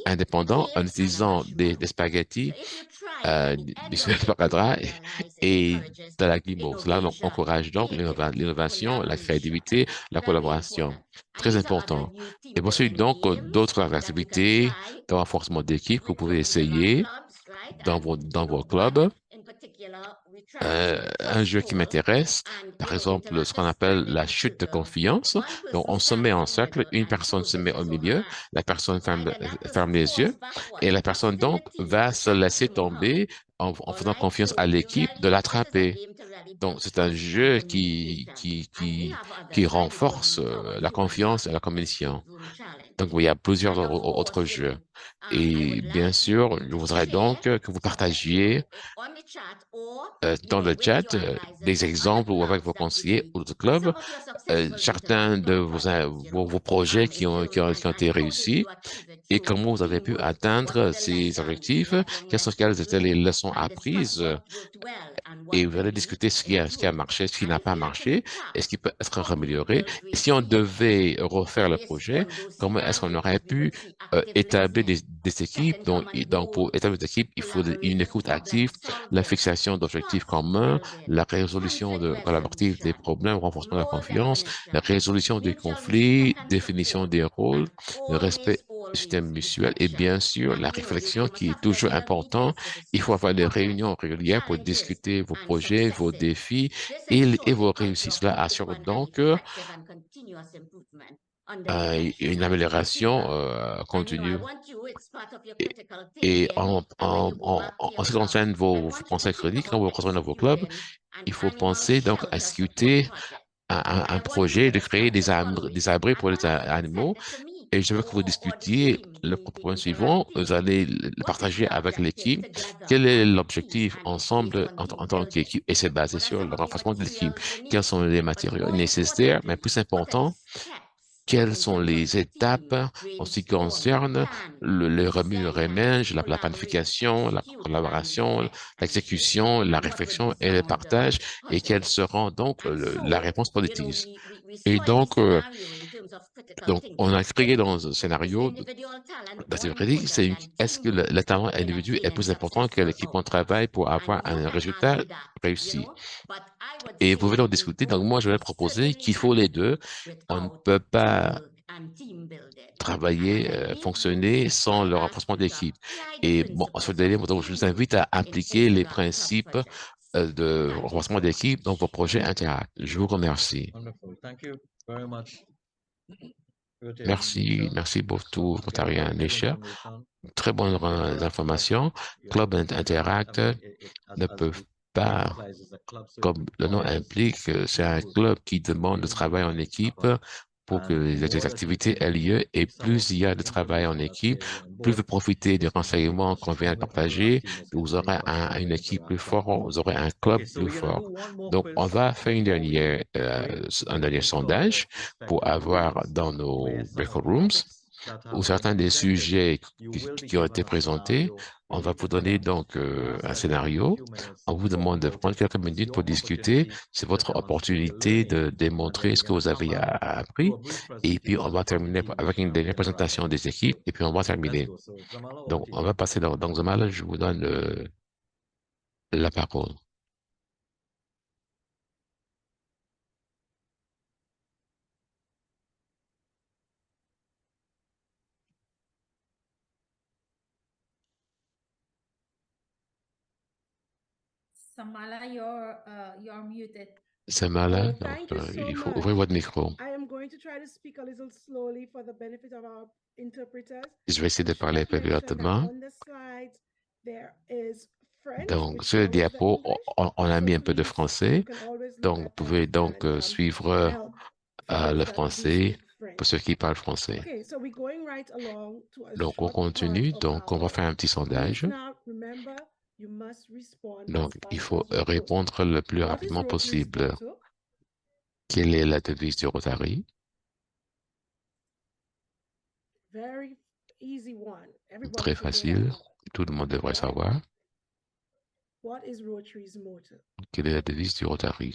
indépendante en utilisant des spaghettis, du sparadrap et de la guimauve. Cela encourage donc l'innovation, la créativité, la collaboration. Très important. Et ensuite, donc, d'autres activités de renforcement d'équipe que vous pouvez essayer dans vos clubs. Un jeu qui m'intéresse, par exemple, ce qu'on appelle la chute de confiance. Donc, on se met en cercle, une personne se met au milieu, la personne ferme les yeux et la personne donc va se laisser tomber en faisant confiance à l'équipe de l'attraper. Donc, c'est un jeu qui renforce la confiance et la communication. Donc, il y a plusieurs autres jeux. Et bien sûr, je voudrais donc que vous partagiez dans le chat des exemples ou avec vos conseillers ou de clubs, certains de vos projets qui ont été réussis et comment vous avez pu atteindre ces objectifs, quelles étaient les leçons apprises et vous allez discuter ce qui a marché, ce qui n'a pas marché, et ce qui peut être amélioré. Et si on devait refaire le projet, comment est-ce qu'on aurait pu établir des équipes? Donc, pour établir des équipes, il faut une écoute active, la fixation d'objectifs communs, la résolution collaborative des problèmes, renforcement de la confiance, la résolution des conflits, définition des rôles, le respect du système mutuel et bien sûr la réflexion qui est toujours important. Il faut avoir des réunions régulières pour discuter vos projets, vos défis et vos réussites. Cela assure donc une amélioration continue. Et en ce qui concerne vos conseils crédits, quand vous rejoignez vos clubs, il faut penser donc à discuter un projet de créer des abris pour les animaux. Et je veux que vous discutiez le point suivant. Vous allez le partager avec l'équipe. Quel est l'objectif ensemble en tant qu'équipe? Et c'est basé sur le renforcement de l'équipe. Quels sont les matériaux nécessaires? Mais plus important, quelles sont les étapes en ce qui concerne le remue-ménage, la planification, la collaboration, l'exécution, la réflexion et le partage, et quelles seront donc la réponse politique. Et donc, on a créé dans un scénario c'est est-ce que le talent individuel est plus important que l'équipement de travail pour avoir un résultat réussi? Et vous pouvez donc discuter. Donc, moi, je vais proposer qu'il faut les deux. On ne peut pas travailler, fonctionner sans le renforcement d'équipe. Et bon, sur le donc, je vous invite à appliquer les principes de renforcement d'équipe dans vos projets Interact. Je vous remercie. Wonderful. Thank you very much. Merci beaucoup, Rotarian Nisha. Très bonnes informations. Club Interact ne peuvent pas, comme le nom implique, c'est un club qui demande de travail en équipe pour que les activités aient lieu et plus il y a de travail en équipe, plus vous profitez des renseignements qu'on vient de partager, vous aurez une équipe plus forte, vous aurez un club plus fort. Donc, on va faire un dernier sondage pour avoir dans nos record rooms ou certains des sujets qui ont été présentés. On va vous donner donc un scénario. On vous demande de prendre quelques minutes pour discuter. C'est votre opportunité de démontrer ce que vous avez appris. Et puis, on va terminer avec une dernière présentation des équipes et puis on va terminer. Donc, on va passer dans Zamala. Je vous donne la parole. Samala, you're muted. Samala, il faut ouvrir votre micro. I am going to try to speak a little slowly for the benefit of our interpreters. Je vais essayer de parler un peu plus lentement. Donc, sur le diapo, on a mis un peu de français. Donc, vous pouvez donc suivre le français pour ceux qui parlent français. Donc, on continue. Donc, on va faire un petit sondage. Donc, il faut répondre le plus rapidement possible. Quelle est la devise du Rotary? Très facile. Tout le monde devrait savoir. Quelle est la devise du Rotary?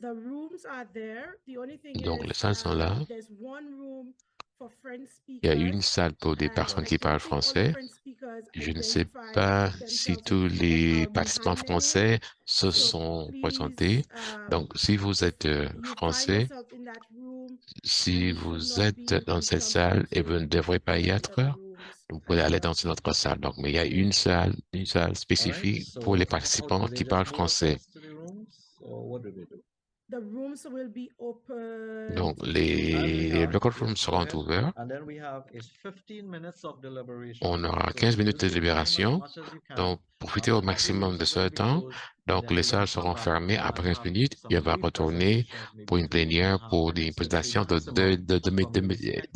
The rooms are there. The only thing Donc, is, les salles sont là. there's one room for French Il y a une speakers, salle pour des and personnes I qui don't parlent think all the français. French speakers Je ne sais identify pas si themselves tous les or participants behind their name. français se So sont please, présentés. Donc, si vous êtes you find français, yourself in that room, si and you should vous not êtes be dans cette jumping salle et vous ne to devrez pas y the être, other rooms vous pouvez as aller well. dans une autre salle. Donc, mais il y a une salle All right, spécifique pour les so how participants do they qui just parlent move français. across to the rooms, or what do they do? The rooms will be open. Donc, As we les have, local yes, rooms go seront ahead. ouverts. And then we have is 15 minutes of deliberation. On aura So 15 minutes use de your time as libération. much as you can. Donc, profitez au After that, the maximum rooms de are ce going to be temps. closed, and Donc, then les we're going salles to come seront back fermées and après 15 have minutes some et on va brief retourner presentations, pour maybe une 2 to plénière 2.5 pour des minutes to 3 présentations de maximum, from this spectrum 2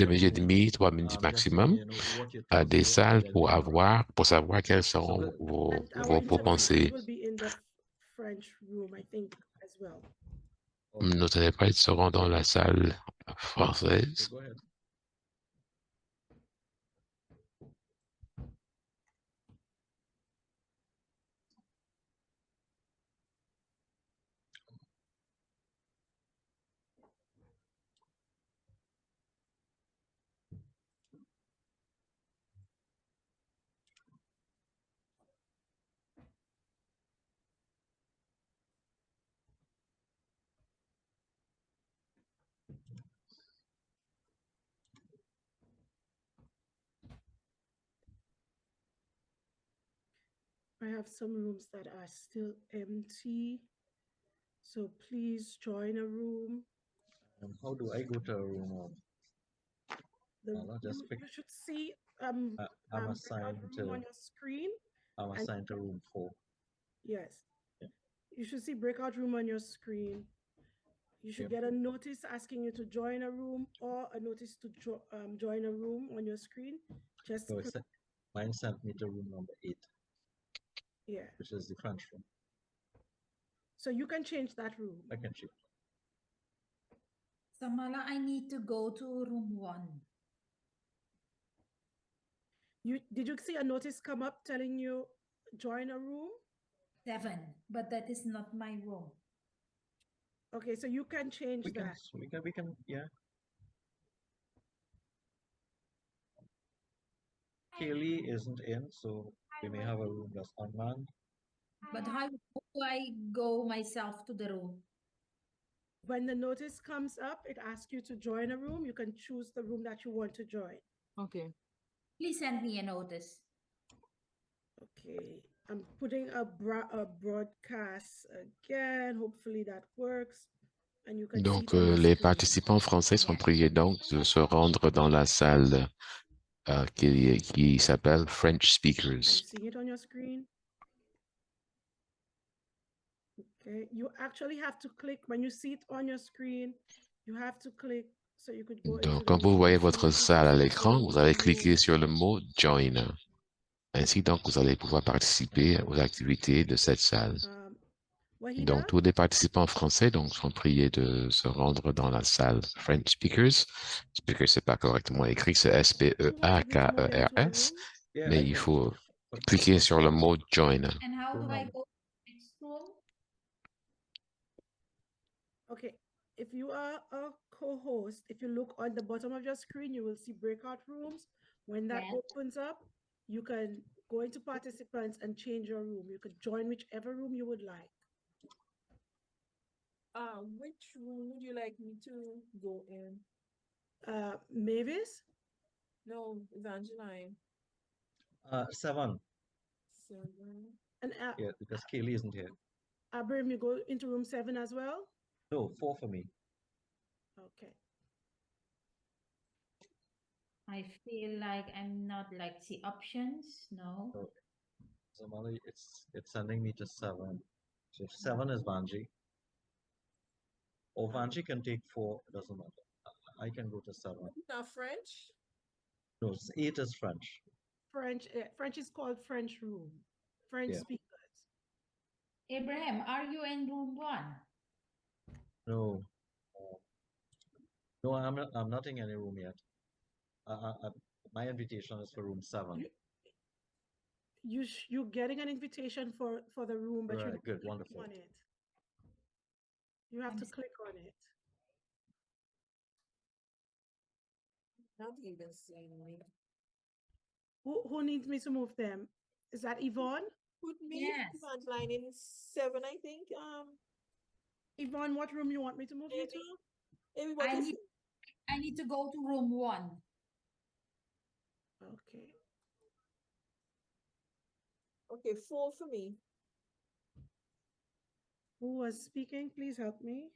minutes et room, demie, 3 minutes just so maximum, you know what your à thoughts des were, and salles then pour we move. pour savoir quelles So seront good. And our vos interpreters pensées. will be in the French room, I think, as well. Okay, Nos interprètes seront dans la salle so française. go ahead. I have some rooms that are still empty. So please join a room. And how do I go to a room? Just pick. You should see I'm breakout assigned room to. on your screen. I'm assigned to room 4. Yes. Yeah. You should see breakout room on your screen. You should get a notice asking you to join a room or a notice to join a room on your screen. Just So mine sent me to room number 8. Yeah. Which is the French room. So you can change that room. I can change. Samala, I need to go to room 1. Did you see a notice come up telling you join a room? 7, but that is not my room. Okay, so you can change that. We can, yeah. Kaylee isn't in, so we may have a room that's unmanned. But how do I go myself to the room? When the notice comes up, it asks you to join a room. You can choose the room that you want to join. Okay. Please send me a notice. Okay, I'm putting a broadcast again. Hopefully that works. And you can Donc, see it on your les screen. participants français sont priés donc de se rendre dans la salle qui s'appelle French I'm Speakers. seeing it on your screen. Okay, you actually have to click when you see it on your screen. You have to click so you could go Donc, into quand the vous voyez room, votre so you salle à can l'écran, go vous to allez the cliquer room. sur le mot Join. Ainsi, donc, vous allez pouvoir participer aux activités de cette salle. Donc, tous les participants français donc, sont priés de se rendre dans la salle French Speakers. Speakers, c'est pas correctement écrit, c'est S-P-E-A-K-E-R-S. Mais il faut cliquer sur le mot Join. And how do I go to the next room? Okay, if you are a co-host, if you look on the bottom of your screen, you will see breakout rooms. When that opens up, you can go into participants and change your room. You could join whichever room you would like. Which room would you like me to go in? Mavis? No, Evangeline. 7. 7. And yeah, because Kaylee isn't here. Abram, you go into room 7 as well? No, 4 for me. Okay. I feel like I'm not like the options. No. So Molly, it's sending me to 7. So 7 is Vanji. Or Vanji can take 4. It doesn't matter. I can go to 7. Not French? No, 8 is French. French is called French room. French speakers. Abraham, are you in room 1? No. No, I'm not in any room yet. My invitation is for room 7. You're getting an invitation for the room, but right, good, wonderful. on it. You have to click on it. Not even seeing me. Who needs me to move them? Is that Yvonne? Put me Yes. Yvonne's line in 7, I think. Yvonne, what room you want me to move you to? Everybody. I need to go to room 1. Okay. Okay, 4 for me. Who was speaking? Please help me.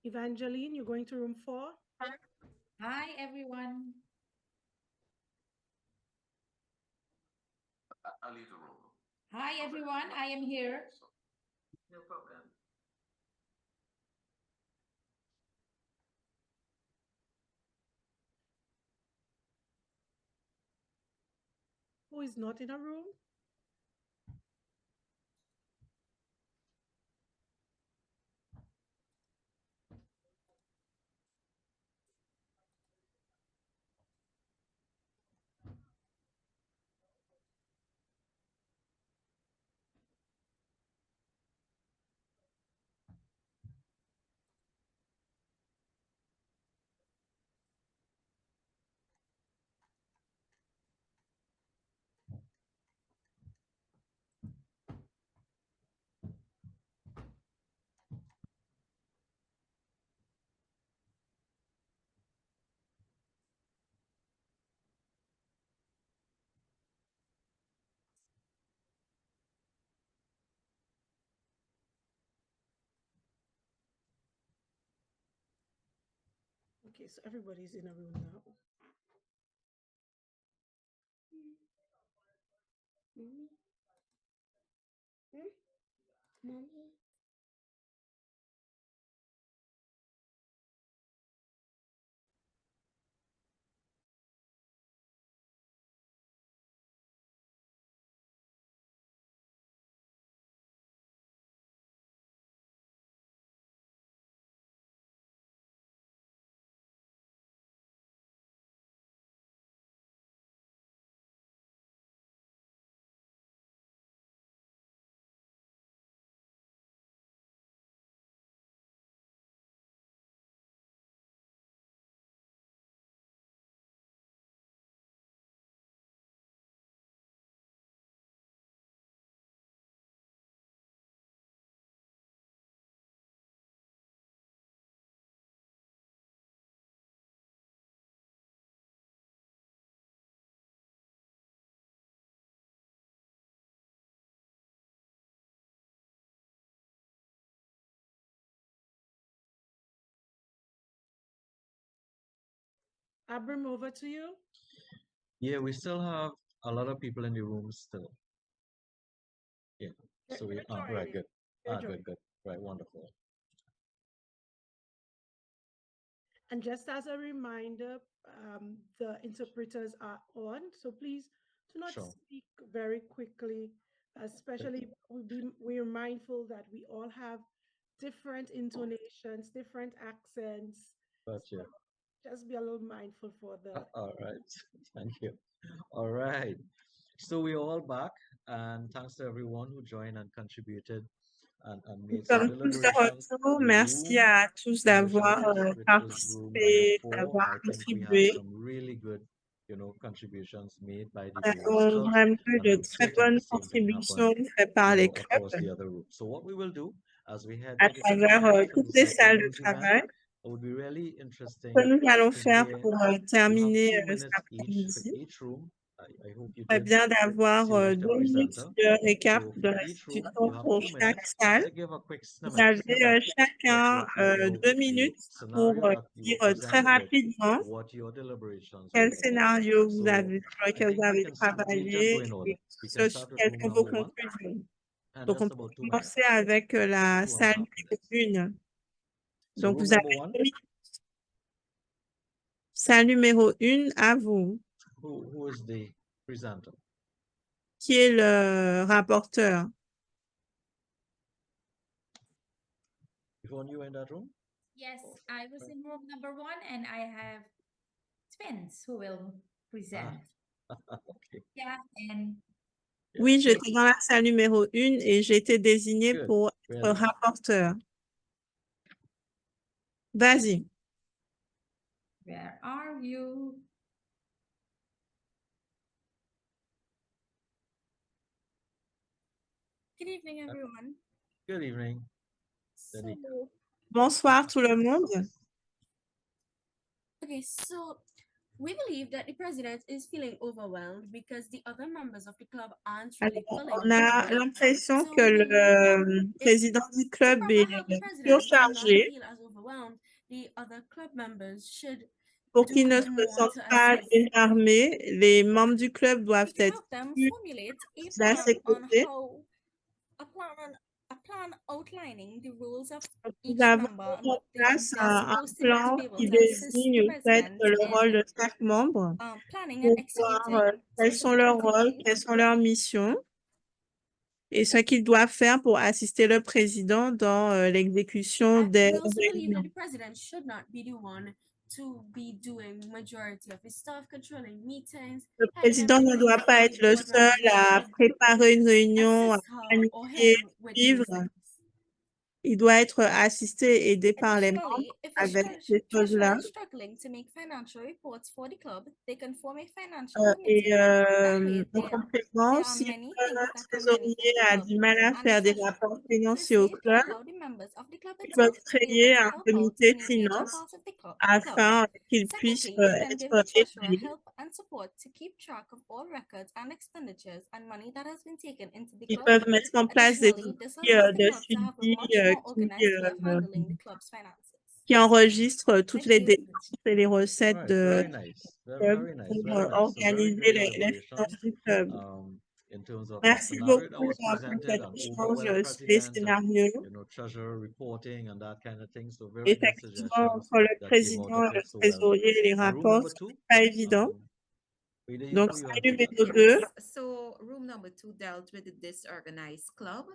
Evangeline, you're going to room 4? Hi, everyone. I'll leave the room. Hi, everyone. I am here. No problem. Who is not in a room? Okay, so everybody's in a room now. Mommy. Abram, over to you. Yeah, we still have a lot of people in the room still. Yeah. So we right, good. Good. Right, wonderful. And just as a reminder, the interpreters are on, so please do not speak very quickly, especially we're mindful that we all have different intonations, different accents. Gotcha. So just be a little mindful for the... All right, thank you. All right, so we're all back, and thanks to everyone who joined and contributed and made some deliberations. Merci à tous d'avoir participé, d'avoir contribué. Some really good, contributions made by the Nous avons vraiment eu de très bonnes contributions faites par les clubs So what we will do as we head à travers toutes les salles de travail. It would be really interesting. Ce que nous allons faire pour terminer cet après-midi. C'est bien d'avoir 2 minutes de récap de restitution pour chaque salle. Vous avez chacun 2 minutes pour dire très rapidement quel scénario vous avez, sur lequel vous avez travaillé et quelles sont vos conclusions. Donc, on peut commencer avec la salle numéro 1. Donc, vous avez 2 minutes. Salle numéro 1, à vous. Who is the presenter? Qui est le rapporteur? Yvonne, you in that room? Yes, I was in room number 1 and I have twins who will present. Okay. Yeah, and Oui, j'étais dans la salle numéro 1 et j'ai été désignée Good. pour être Really. rapporteur. Vas-y. where are you? Good evening, everyone. Good evening. Good Bonsoir tout le monde. Okay, so we believe that the president is feeling overwhelmed because the other members of the club aren't really Alors, filling on a the role. l'impression So que we believe that le président du to club properly est help the president to not surchargé. feel as overwhelmed, the other club members should Pour do qu'il ne a se bit more sente to pas assist. désarmé, les membres du club doivent We can être help them plus formulate a à plan ses on côtés. how a plan outlining the roles of Nous each avons member and mis en what place they're un supposed to do to plan be able qui to assist the désigne en fait president le rôle in de chaque membre planning and pour voir executing quels sont specific leurs rôles, activities. quelles sont leurs missions et ce qu'ils doivent faire pour assister le président dans l'exécution des We also believe that réunions. the president should not be the one to be doing majority of his stuff, controlling meetings, Le heading président ne everything, doit pas and être the le board seul members à should préparer une réunion, à assist her or planifier, him with suivre. those things. Il doit être assisté et aidé par les membres Additionally, if a avec ces treasurer choses-là. is struggling to make financial reports for the club, they can form a financial Et committee. That way, en complément, there are si many le things that can trésorier benefit the a club, du mal à and the faire des treasurer. rapports financiers au Firstly, to club, allow the members of the club ils peuvent itself to be able créer to un help out comité in a major finance part of the club. afin qu'ils puissent Secondly, they can give the être treasurer aidés. help and support to keep track of all records and expenditures and money that has been taken into the Ils club. peuvent mettre en place des Additionally, this outils allows the de club to have a suivi much more organized way of handling the club's finances. qui enregistrent toutes Thank les you. dépenses et les recettes Right, de very nice. club Very nice, pour very nice. So very organiser good les elaboration finances du club. in terms of the Merci scenario that beaucoup was pour presented cet and over by the échange sur les president and, scénarios. you know, treasurer reporting and that kind of thing. So very good Effectivement, suggestions entre le that came out président of et le it. So well done. trésorier et les And room rapports, number c'est two, pas évident. Donc, who you salle want to numéro answer? 2. So room number 2 dealt with the disorganized club,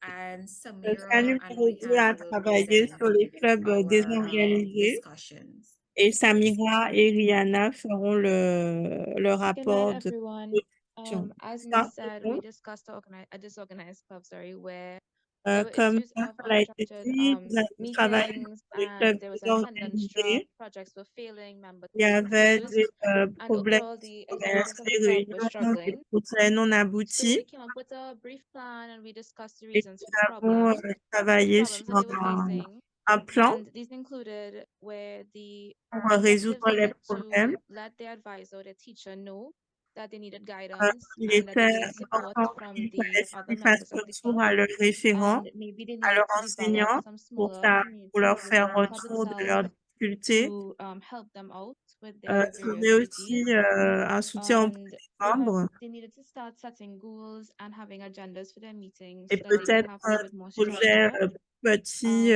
and Salle Samira and numéro 2 a Rihanna will travaillé present sur les clubs our désorganisés. discussions. Et Samira et Rihanna feront le Good rapport night, de everyone. production. As Ça, Nish said, we discussed a disorganized club, where there were comme issues of ça a été unstructured dit, vous avez travaillé meetings, sur les and clubs there was an attendance drop, désorganisés. projects were failing, members Il y were avait confused, des and problèmes overall the sur executives of the les club were réunions, des struggling. projets non So aboutis. we came up with a brief plan and we discussed the Et reasons for nous the avons travaillé problems sur that they were facing. un plan And these included where the pour résoudre executives les needed problèmes. to let their advisor, their teacher know that they needed guidance Il and that they était needed support important from qu'il the fallait other qu'ils fassent members of the retour club. à leur référent, And maybe they à needed leur to develop enseignant some pour smaller pour leur communities faire within the club retour de itself leurs difficultés. to help them out with their Trouver various aussi duties. un soutien auprès And des membres they needed to start setting goals and having agendas for their meetings et so that they can peut-être have a little bit more projet structure. petit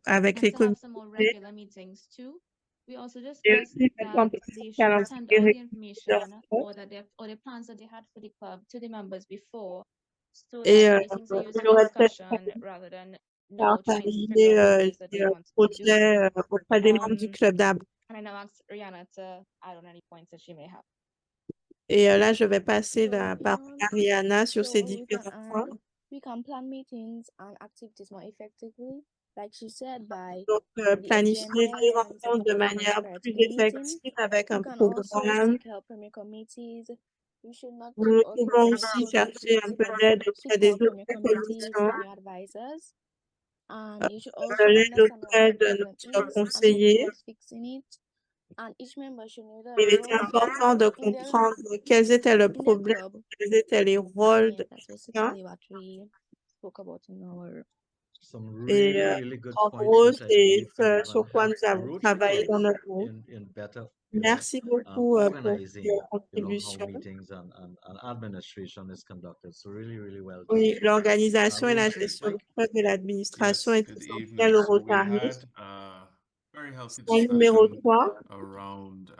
avec And les to have some more communautés regular meetings too. We also et discussed aussi mettre en that place they un should send calendrier out the régulier information fois. or the plans that they had for the club to the members before, so Et that the meetings are used il for aurait peut-être discussion rather than now faire trying to figure out what it is that they les wanted to do. projets auprès des membres du club d'abord. And I now ask Rihanna to add on any points that she may have. Et là, je vais passer la parole à Rihanna sur ces So différents points. we can plan meetings and activities more effectively, like she said, by Donc, the planifier agenda les and setting rencontres de up plans manière prior to plus the meeting. effective avec We un can also programme. seek help from your committees. We should not keep Nous all pouvons things aussi so deep chercher un into peu them. d'aide Seek auprès des help from your autres committees, commissions, from your advisors. And you should also l'aide understand what auprès the de problem notre is and work conseiller. towards fixing it. And each member should know their Il était roles important de in their comprendre quels étaient le in their problème, club. quels étaient les rôles Yeah, de that's chacun. basically what we spoke about in our. Some Et really good en points gros, which I c'est believe can ce even sur quoi help nous avons Rotary travaillé dans clubs notre groupe. in better, Merci beaucoup pour organizing, vos how contributions. meetings and administration is conducted. So really, really well done. Oui, l'organisation et Room la three, gestion du Mike. club et l'administration Yes, est good essentielle evening. au So we Rotary. had a very healthy Point numéro discussion 3. around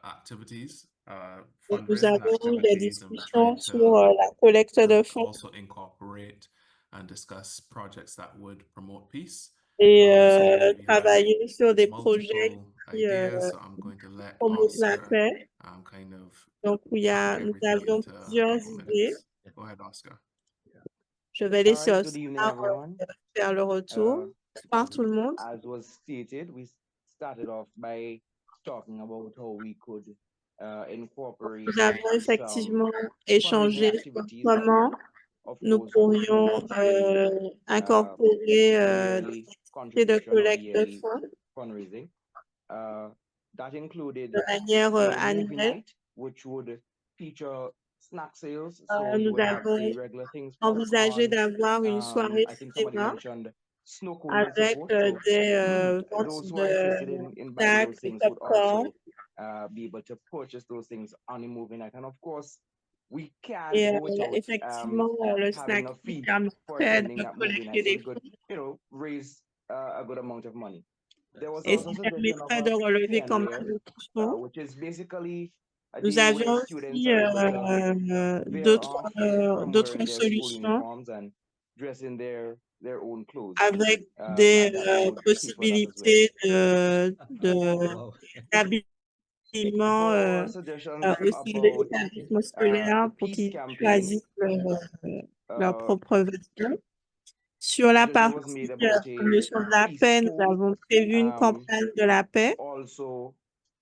activities, Donc, nous fundraising avons eu des activities, and we discussions tried sur la collecte de fonds also incorporate and discuss projects that would promote peace. et So we had travailler sur des projets multiple qui ideas. So I'm going to let promotent la Oscar paix. kind of Donc, nous avions plusieurs idées. Go ahead, Oscar. Je vais laisser Good evening, Oscar everyone. faire le retour. Bonsoir tout le monde. As was stated, we started off by talking about how we could incorporate Nous avons effectivement some échangé fundraising sur activities that comment of nous course would pourrions not be incorporer the des yearly activités de contribution or the collecte de yearly fonds fundraising. That included de manière a movie annuelle. night, which would feature snack sales. So you Nous would have avons the regular things, envisagé popcorn. d'avoir une soirée I think de somebody cinéma mentioned snow cones and so avec forth. So des ventes those who de are interested in buying snacks, those de things would popcorn. also be able to purchase those things on the movie night. And of course, we can't Et go without effectivement, le having snack a fee permettrait for attending de that movie collecter night, so des we could, fonds raise a good amount of money. There was et also ça suggestion of permettrait de a relever pay and quand bear, même des fonds. which is basically a Nous day where avions students aussi are able to veer off from d'autres wearing their school solutions uniforms and dress in their own clothes. avec And that we would pay for that as well. possibilités Wow. d'habillement There were suggestions au sein des about établissements scolaires pour peace qu'ils campaign. choisissent leur propre vêtement. Sur la Suggestion was partie made about a promotion de la peace paix, nous pole. avons prévu une campagne de la paix Also,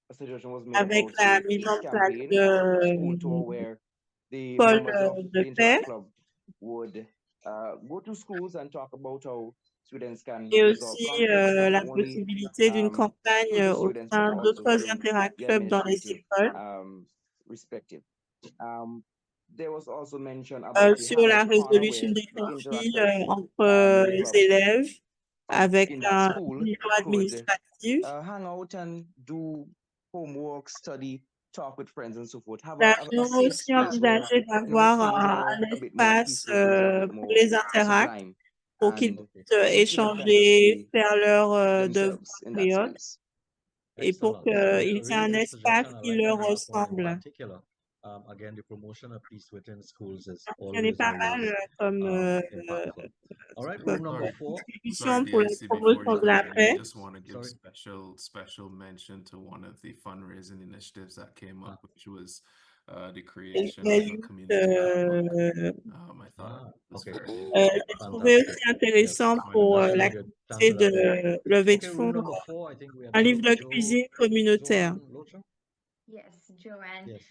a suggestion was made avec about la a mise en peace place campaign school tour de where the pôles members of de the paix Interact Club would go to schools and talk about how students can et resolve aussi conflicts, not la only possibilité d'une campagne through the au students, but sein also d'autres through Interact the Club dans les administrative écoles. respective. There was also mention about a Sur la hangout corner résolution where des the conflits interactors entre in the les club élèves avec in that school une niveau could administratif. hang out and do homework, study, talk with friends, and so forth. Have Nous a avions safe aussi space where envisagé d'avoir things are un a bit more espace peaceful, things are a bit pour more les interacts, sublime, pour qu'ils and puissent the students can just échanger, be faire leurs devoirs themselves in that période, space. et pour Excellent. So qu'ils aient really un good espace suggestion. I qui like leur that last one in ressemble. particular. Again, the promotion of peace within schools is Fonctionnait always, pas always mal comme impactful. All right, comme room number 4. contribution pour la DIC, before promotion you de la continue, I paix. just want to give Sorry. special mention to one of the fundraising initiatives that came up, which was the Et creation je vais of a juste, community cookbook. I thought it was Okay. very j'ai trouvé Fantastic. aussi intéressant Yes. pour That's really good. Thanks l'activité for that, Ruth. de levée de Okay, room fonds, number 4. I think we have un livre de Joe, cuisine communautaire. Joanne Locher. Yes, Joanne. Yes.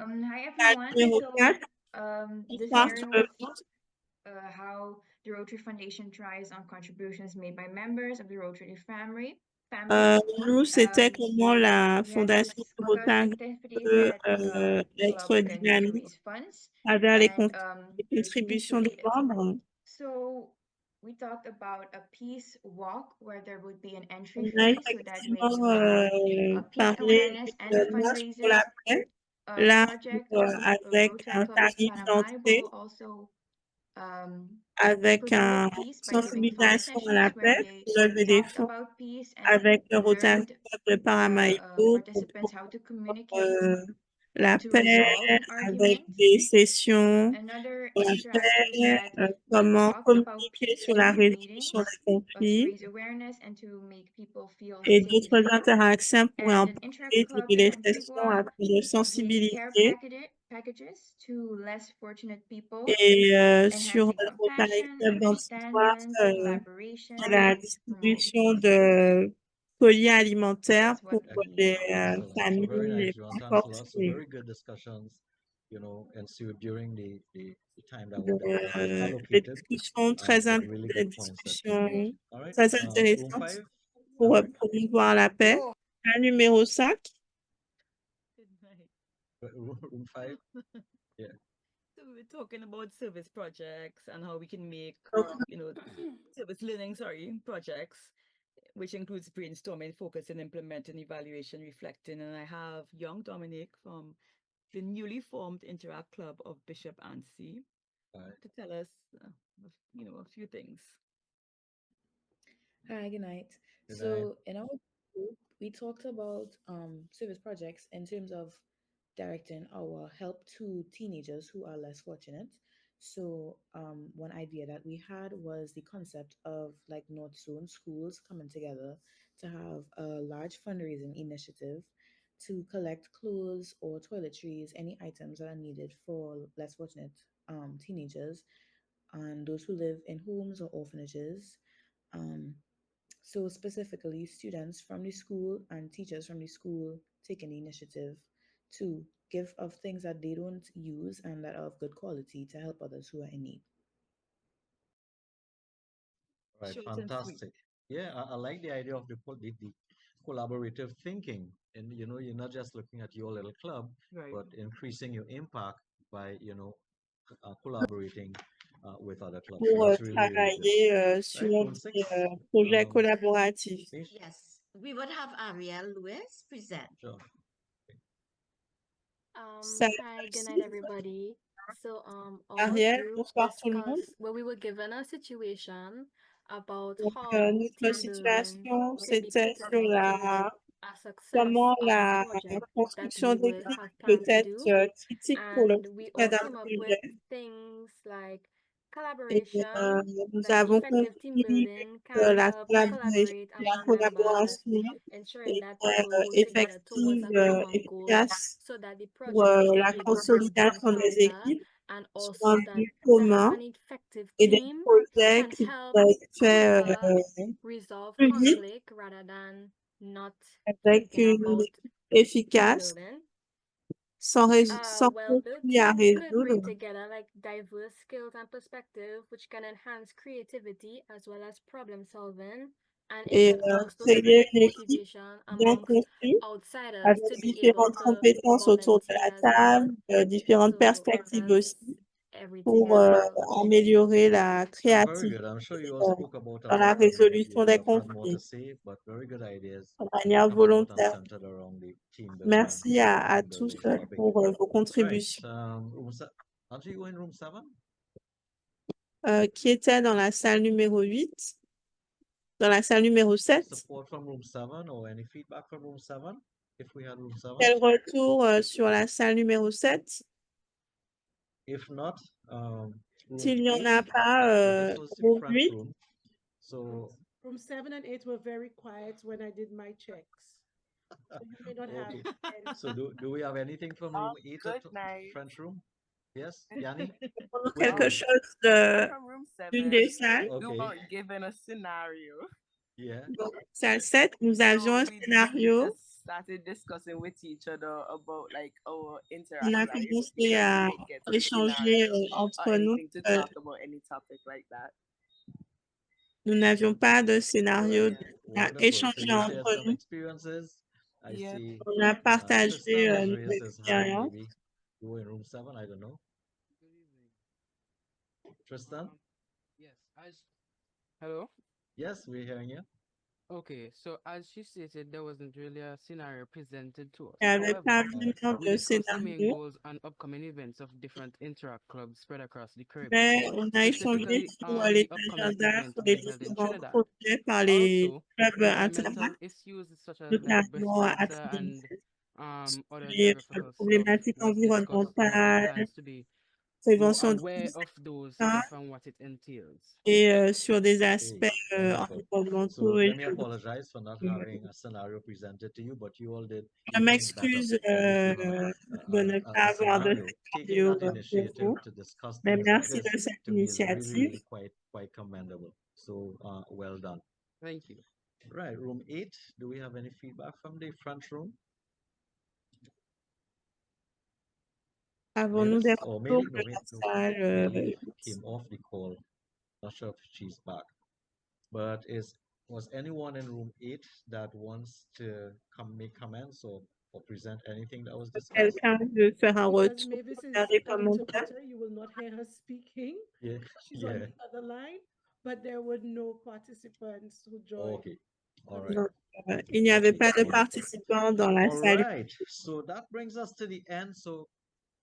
Hi Page everyone. numéro So 4. this Bonsoir hearing tout le was monde. how the Rotary Foundation tries on contributions made by members of the Rotary family. Nous, c'était comment la We had Fondation discussed Rotary activities peut that the être club can use to dynamique raise funds, à travers les and les contributions des membres. so we talked about a peace walk where there would be an entry On a fee, so that way it effectivement would be a peace parlé awareness and d'une marche pour fundraiser la paix, là project. avec Rotary un Club of tarif Panama d'entrée, will also avec promote une peace by doing fun sensibilisation à la sessions where paix they pour lever des talked fonds about peace avec and le Rotary learned Club de Paramaribo pour participants how to communicate la to paix, resolve an avec argument. des sessions Another pour la interactive paix, that comment talked about communiquer peace sur la during résolution meetings, des to conflits. raise awareness and to make people feel Et safe. d'autres interactions pourraient And en an interact profiter club durant les country sessions walk, afin de the care sensibiliser. packages to less fortunate people, Et sur enhancing le Rotary compassion, Club d'Antiquoise, understanding, c'est collaboration, la to promote distribution peace. de colis alimentaires That's what pour we les Excellent. So very familles nice, les Joanne. plus Thanks a lot. So fortunées. very good discussions, ensued during the time that was Des allocated. discussions très But really des good points that you discussions made. All right. très Room intéressantes 5. pour promouvoir la paix. Un numéro 5. Room 5. Yeah. So we were talking about service projects and how we can make, service learning, projects, which includes brainstorming, focusing, implementing, evaluation, reflecting. And I have young Dominic from the newly formed Interact Club of Bishop Anstey to tell us, a few things. Hi, good night. Good So in our group, we talked about service projects in terms of directing our help to teenagers who are less fortunate. So one idea that we had was the concept of like North Zone schools coming together to have a large fundraising initiative to collect clothes or toiletries, any items that are needed for less fortunate teenagers and those who live in homes or orphanages. So specifically, students from the school and teachers from the school take an initiative to give of things that they don't use and that are of good quality to help others who are in need. Right, Short and sweet. fantastic. Yeah, I like the idea of the collaborative thinking. And you know, you're not just looking at your little club, Right. but increasing your impact by, you know, collaborating with other clubs. So Pour that's really, really good. travailler sur Right, room des 6. projets collaboratifs. Yes, we would have Ariel Lewis present. Sure. Hi, good night, everybody. So, our Ariel, group bonsoir tout le monde. discussed, well, we were given a situation about Donc, how notre team building situation, can be c'était put sur into a success comment of a la project that construction we would d'équipe have peut planned to être do. critique pour le And we succès all d'un came up with projet. things like Et collaboration, nous that avons effective team conclu building que can la help collaboration, collaborate among members, ensuring that people work together towards effective, a common goal efficace so that the pour project will la be able to move on consolidation des faster, équipes and sur also un that but to have commun an effective et des team projets can qui help peuvent être faits quicker resolve plus vite conflict rather than not avec thinking une about équipe team efficace building. sans A well-built conflit à team could bring résoudre. together like diverse skills and perspective, which can enhance creativity as well as problem solving, and it Et can also créer create une équipe motivation bien amongst conçue outsiders avec to be able différentes to compétences autour de la volunteer as well. table, différentes So perspectives that's aussi everything pour as well. améliorer la Very créativité good. I'm sure you all spoke about a dans la lot and résolution you des could have had more to conflits say, but very good ideas de manière coming out and volontaire. centered around the team building, Merci à team tous building topic. pour vos Right. contributions. Aren't you in room 7? Qui était dans la salle numéro 8, dans la salle numéro 7. Support from room 7 or any feedback from room 7 if we had room 7? Quel retour sur la salle numéro 7? If not, room S'il n'y en a 8, pas, this was the room front 8. room. So Room 7 and 8 were very quiet when I did my checks. So you may not have okay. any. So do we have anything from room 8 at French room? Yes, Yanni? Quelque chose de From room d'une 7, des salles. we were given a scenario. Yeah. Donc, salle 7, nous avions un We scénario. just started discussing with each other about like our On interaction. a Like, if commencé we à didn't get to the échanger scenario or entre nous. anything to talk about any topic like that. Nous n'avions pas de scénario. Right. On a Wonderful. So échangé you shared entre some nous. experiences. I see. On a partagé Tristan has nos raised his hand. expériences. Maybe go in room 7. I don't know. Tristan? Yes, hello? Yes, we're hearing you. Okay, so as she stated, there wasn't really a scenario presented to us. Il n'y avait pas However, vraiment we de discussed the main scénario, goals and upcoming events of different Interact clubs spread across the mais Caribbean. on a échangé Specifically, sur the les upcoming agendas, event sur to les be held in différents Trinidad. projets par les Also, clubs environmental internats, issues such as like breast notamment à cancer and Trinidad, other les geographical stuff problématiques was discussed about the environnementales, plans to be more prévention de aware of those cancer stuff and what it entails. et sur des aspects Hey, wonderful. So environnementaux. let me apologize for not having a scenario presented to you, but you all did Je even better m'excuse if you de had ne a pas avoir de scenario. Taking scénario that pour initiative vous, to discuss mais things like merci this de cette to me is really, initiative. really quite commendable. So well done. Thank you. Right, room 8. Do we have any feedback from the front room? Avons-nous des Or retours Mayli? de No, la salle? Mayli came off the call. Not sure if she's back. But was anyone in room 8 that wants to make comments or present anything that was discussed? Quelqu'un veut faire un Because retour, Mavis faire is des an commentaires? interpreter, you will not hear her speaking. Yeah, She's on yeah. the other line, but there were no participants who joined. Okay, all right. Donc, il n'y avait Okay, pas de wonderful. participants dans la All salle. right, so that brings us to the end. So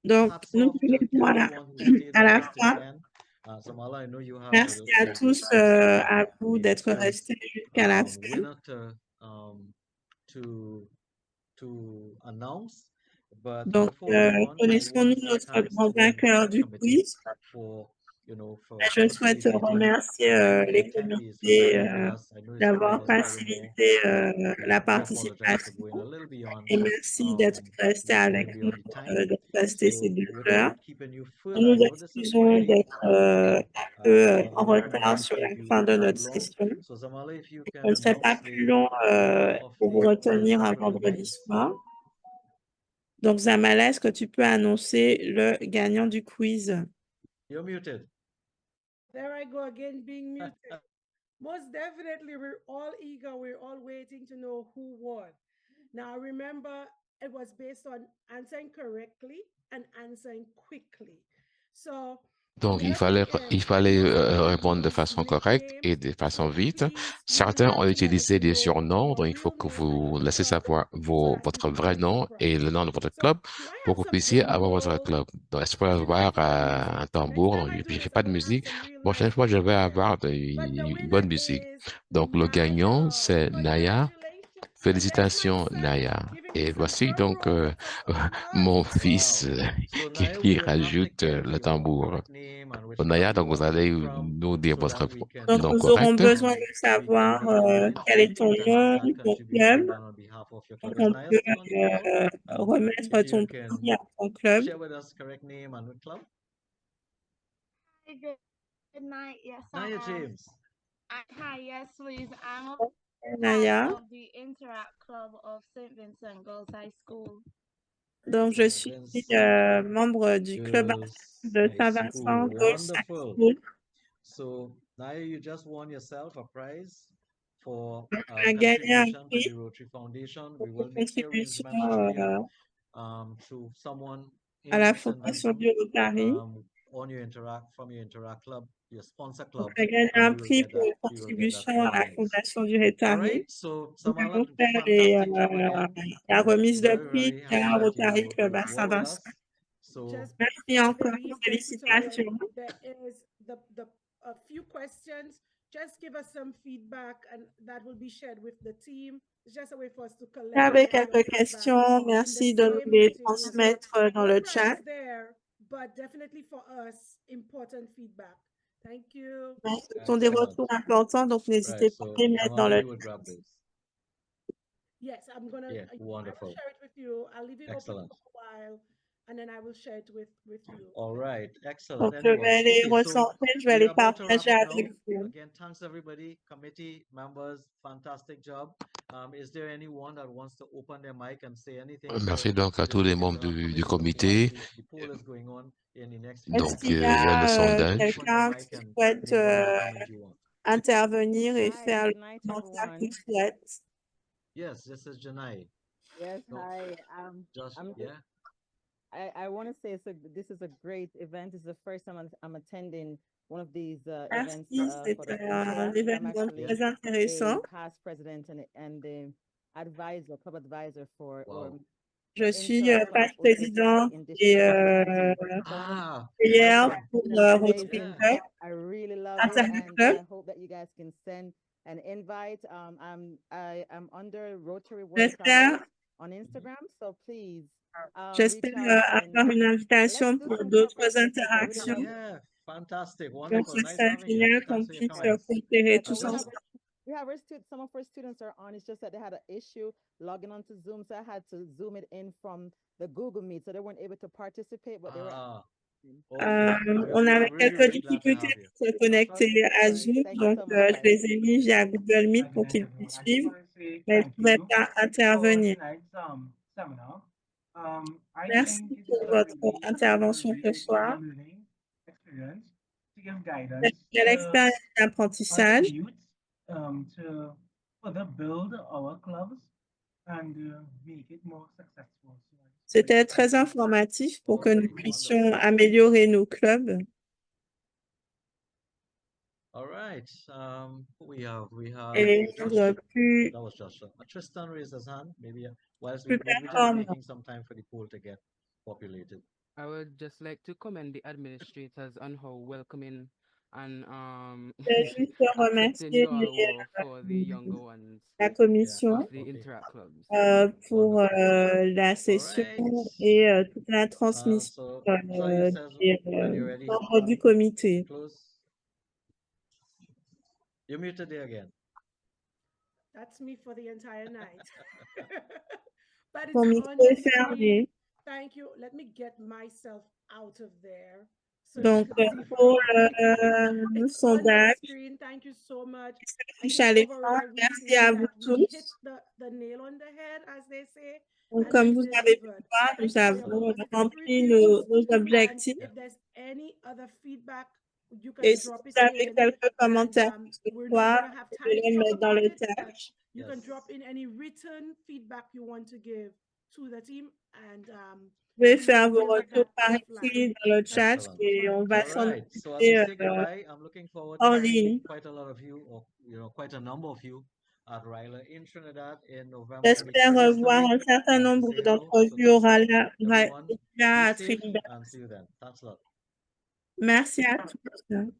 Donc, hats nous off to finissons everyone who stayed à with la us to the fin. end. Samala, I know you have Merci à tous, à vous d'être restés jusqu'à la fin. winner to announce. But Donc, before we move on, I want connaissons-nous to notre thank grand again vainqueur the du committee quiz? for you know, Je souhaite remercier les comités d'avoir facilité la participation et merci d'être resté avec nous, de rester ces 2 heures. Nous nous excusons d'être un peu en retard sur la fin de notre session. On ne serait pas plus long pour vous retenir un vendredi soir. Donc, Zamala, est-ce que tu peux annoncer le gagnant du quiz? You're muted. There I go again, being muted. Most definitely, we're all eager. We're all waiting to know who won. Now, remember, it was based on answering correctly and answering quickly. So, Donc, il fallait répondre de façon correcte et de façon vite. Certains ont utilisé des surnoms, donc il faut que vous laissez savoir votre vrai nom et le nom de votre club pour que vous puissiez avoir votre club. Donc, est-ce que vous pouvez avoir un tambour? Donc, je ne fais pas de musique. Bon, chaque fois, je vais avoir une bonne musique. Donc, le gagnant, c'est Naya. Félicitations, Naya. Et voici donc mon fils qui rajoute le tambour. Naya, donc vous allez nous dire votre Donc, nom nous aurons correct. besoin de savoir quel est ton nom, ton club. Donc, on peut remettre ton prix à ton club. Share with us correct name and club. Hi, good night. Yes, Naya James. Hi, yes, please. I'm a Naya. part of the Interact Club of St. Vincent Girls High School. Donc, je suis membre du club de Saint-Vincent Girls High School. So, Naya, you just won yourself a prize for gagné un contribution to prix the Rotary Foundation. We will pour make the contribution arrangements for you to someone à la in St. fondation Vincent du Rotary. on your Interact club, your sponsor club. On a gagné un and prix pour contribution à la fondation du Rotary. Right, so Nous Samala, allons faire fantastic job again. la remise de Very, prix very à happy that Rotary you Club à were with Saint-Vincent. us. So, Merci encore, félicitations. There is a few questions. Just give us some feedback and that will be shared with the team. It's just a way for us to collect. Avec quelques questions, merci de nous les transmettre dans le chat. There, but definitely for us, important feedback. Thank you. Ce sont des retours importants, donc n'hésitez pas à les mettre dans le chat. Yes, I'm gonna. Yeah, wonderful. I will share it with you. I'll leave it Excellent. open for a while, and then I will share it with you. All right, excellent. Donc, je vais les recentrer, je vais les partager avec vous. Again, thanks everybody, committee members, fantastic job. Is there anyone that wants to open their mic and say anything? Merci donc à tous les membres du comité. The poll is going on in the next Est-ce qu'il y a le sondage. quelqu'un qui souhaite intervenir et faire le commentaire qu'il souhaite? Yes, this is Janai. Yes, hi. Yeah. I want to say this is a great event. It's the first time I'm attending one of these events. C'est un événement très intéressant. Past president and the advisor, club advisor for. Je suis past président et hier pour Rotary Club. I really love it, and I hope that you guys can send an invite. I'm under Rotary World on Instagram, so please. J'espère avoir une invitation pour d'autres interactions. Yeah, fantastic, Donc, wonderful. ce serait génial qu'on puisse coopérer tous ensemble. We have some of our students are on. It's just that they had an issue logging onto Zoom, so I had to zoom it in from the Google Meet, so they weren't able to participate, but they were. On avait quelques difficultés pour se connecter à Zoom, donc je les ai mis via Google Meet pour qu'ils puissent suivre, mais ils ne pouvaient pas intervenir. Merci pour votre intervention ce soir. Quelle expérience d'apprentissage. C'était très informatif pour que nous puissions améliorer nos clubs. All right. We have Et plus that was Joshua. Tristan raised his hand. Maybe whilst we're just making some time for the poll to get populated. I would just like to commend the administrators on how welcoming and juste accepting remercier your work for the younger ones la commission of the Interact clubs. pour la session et toute la transmission des membres du comité. You're muted there again. That's me for the entire night. But Ton it's micro on the est fermé. screen. Thank you. Let me get myself out of there. So Donc, you can see pour properly. le It's on the sondage, screen. Thank you so much. qui s'affiche à l'écran, merci à vous tous. Hit the nail on the head, as they say. Donc, And comme we vous avez pu delivered. voir, Thank nous you for your avons positive rempli reviews. nos objectifs. And if there's any other feedback, you can Et si drop vous it avez in. quelques commentaires And, ce we're soir, not going to have vous time pouvez to les talk mettre dans about le it, chat. but you can drop in any written feedback you want to give to the team, and Vous pouvez we faire will vos deal with retours that par offline. écrit dans le chat Excellent. et on va All s'en right. So as we occuper say goodbye, I'm looking forward en to seeing ligne. quite a lot of you, or quite a number of you at Ryla in Trinidad in November. J'espère voir un certain nombre d'entre vous aura là Everyone, à be safe Trinidad. and see you then. Thanks a lot. Merci à tous.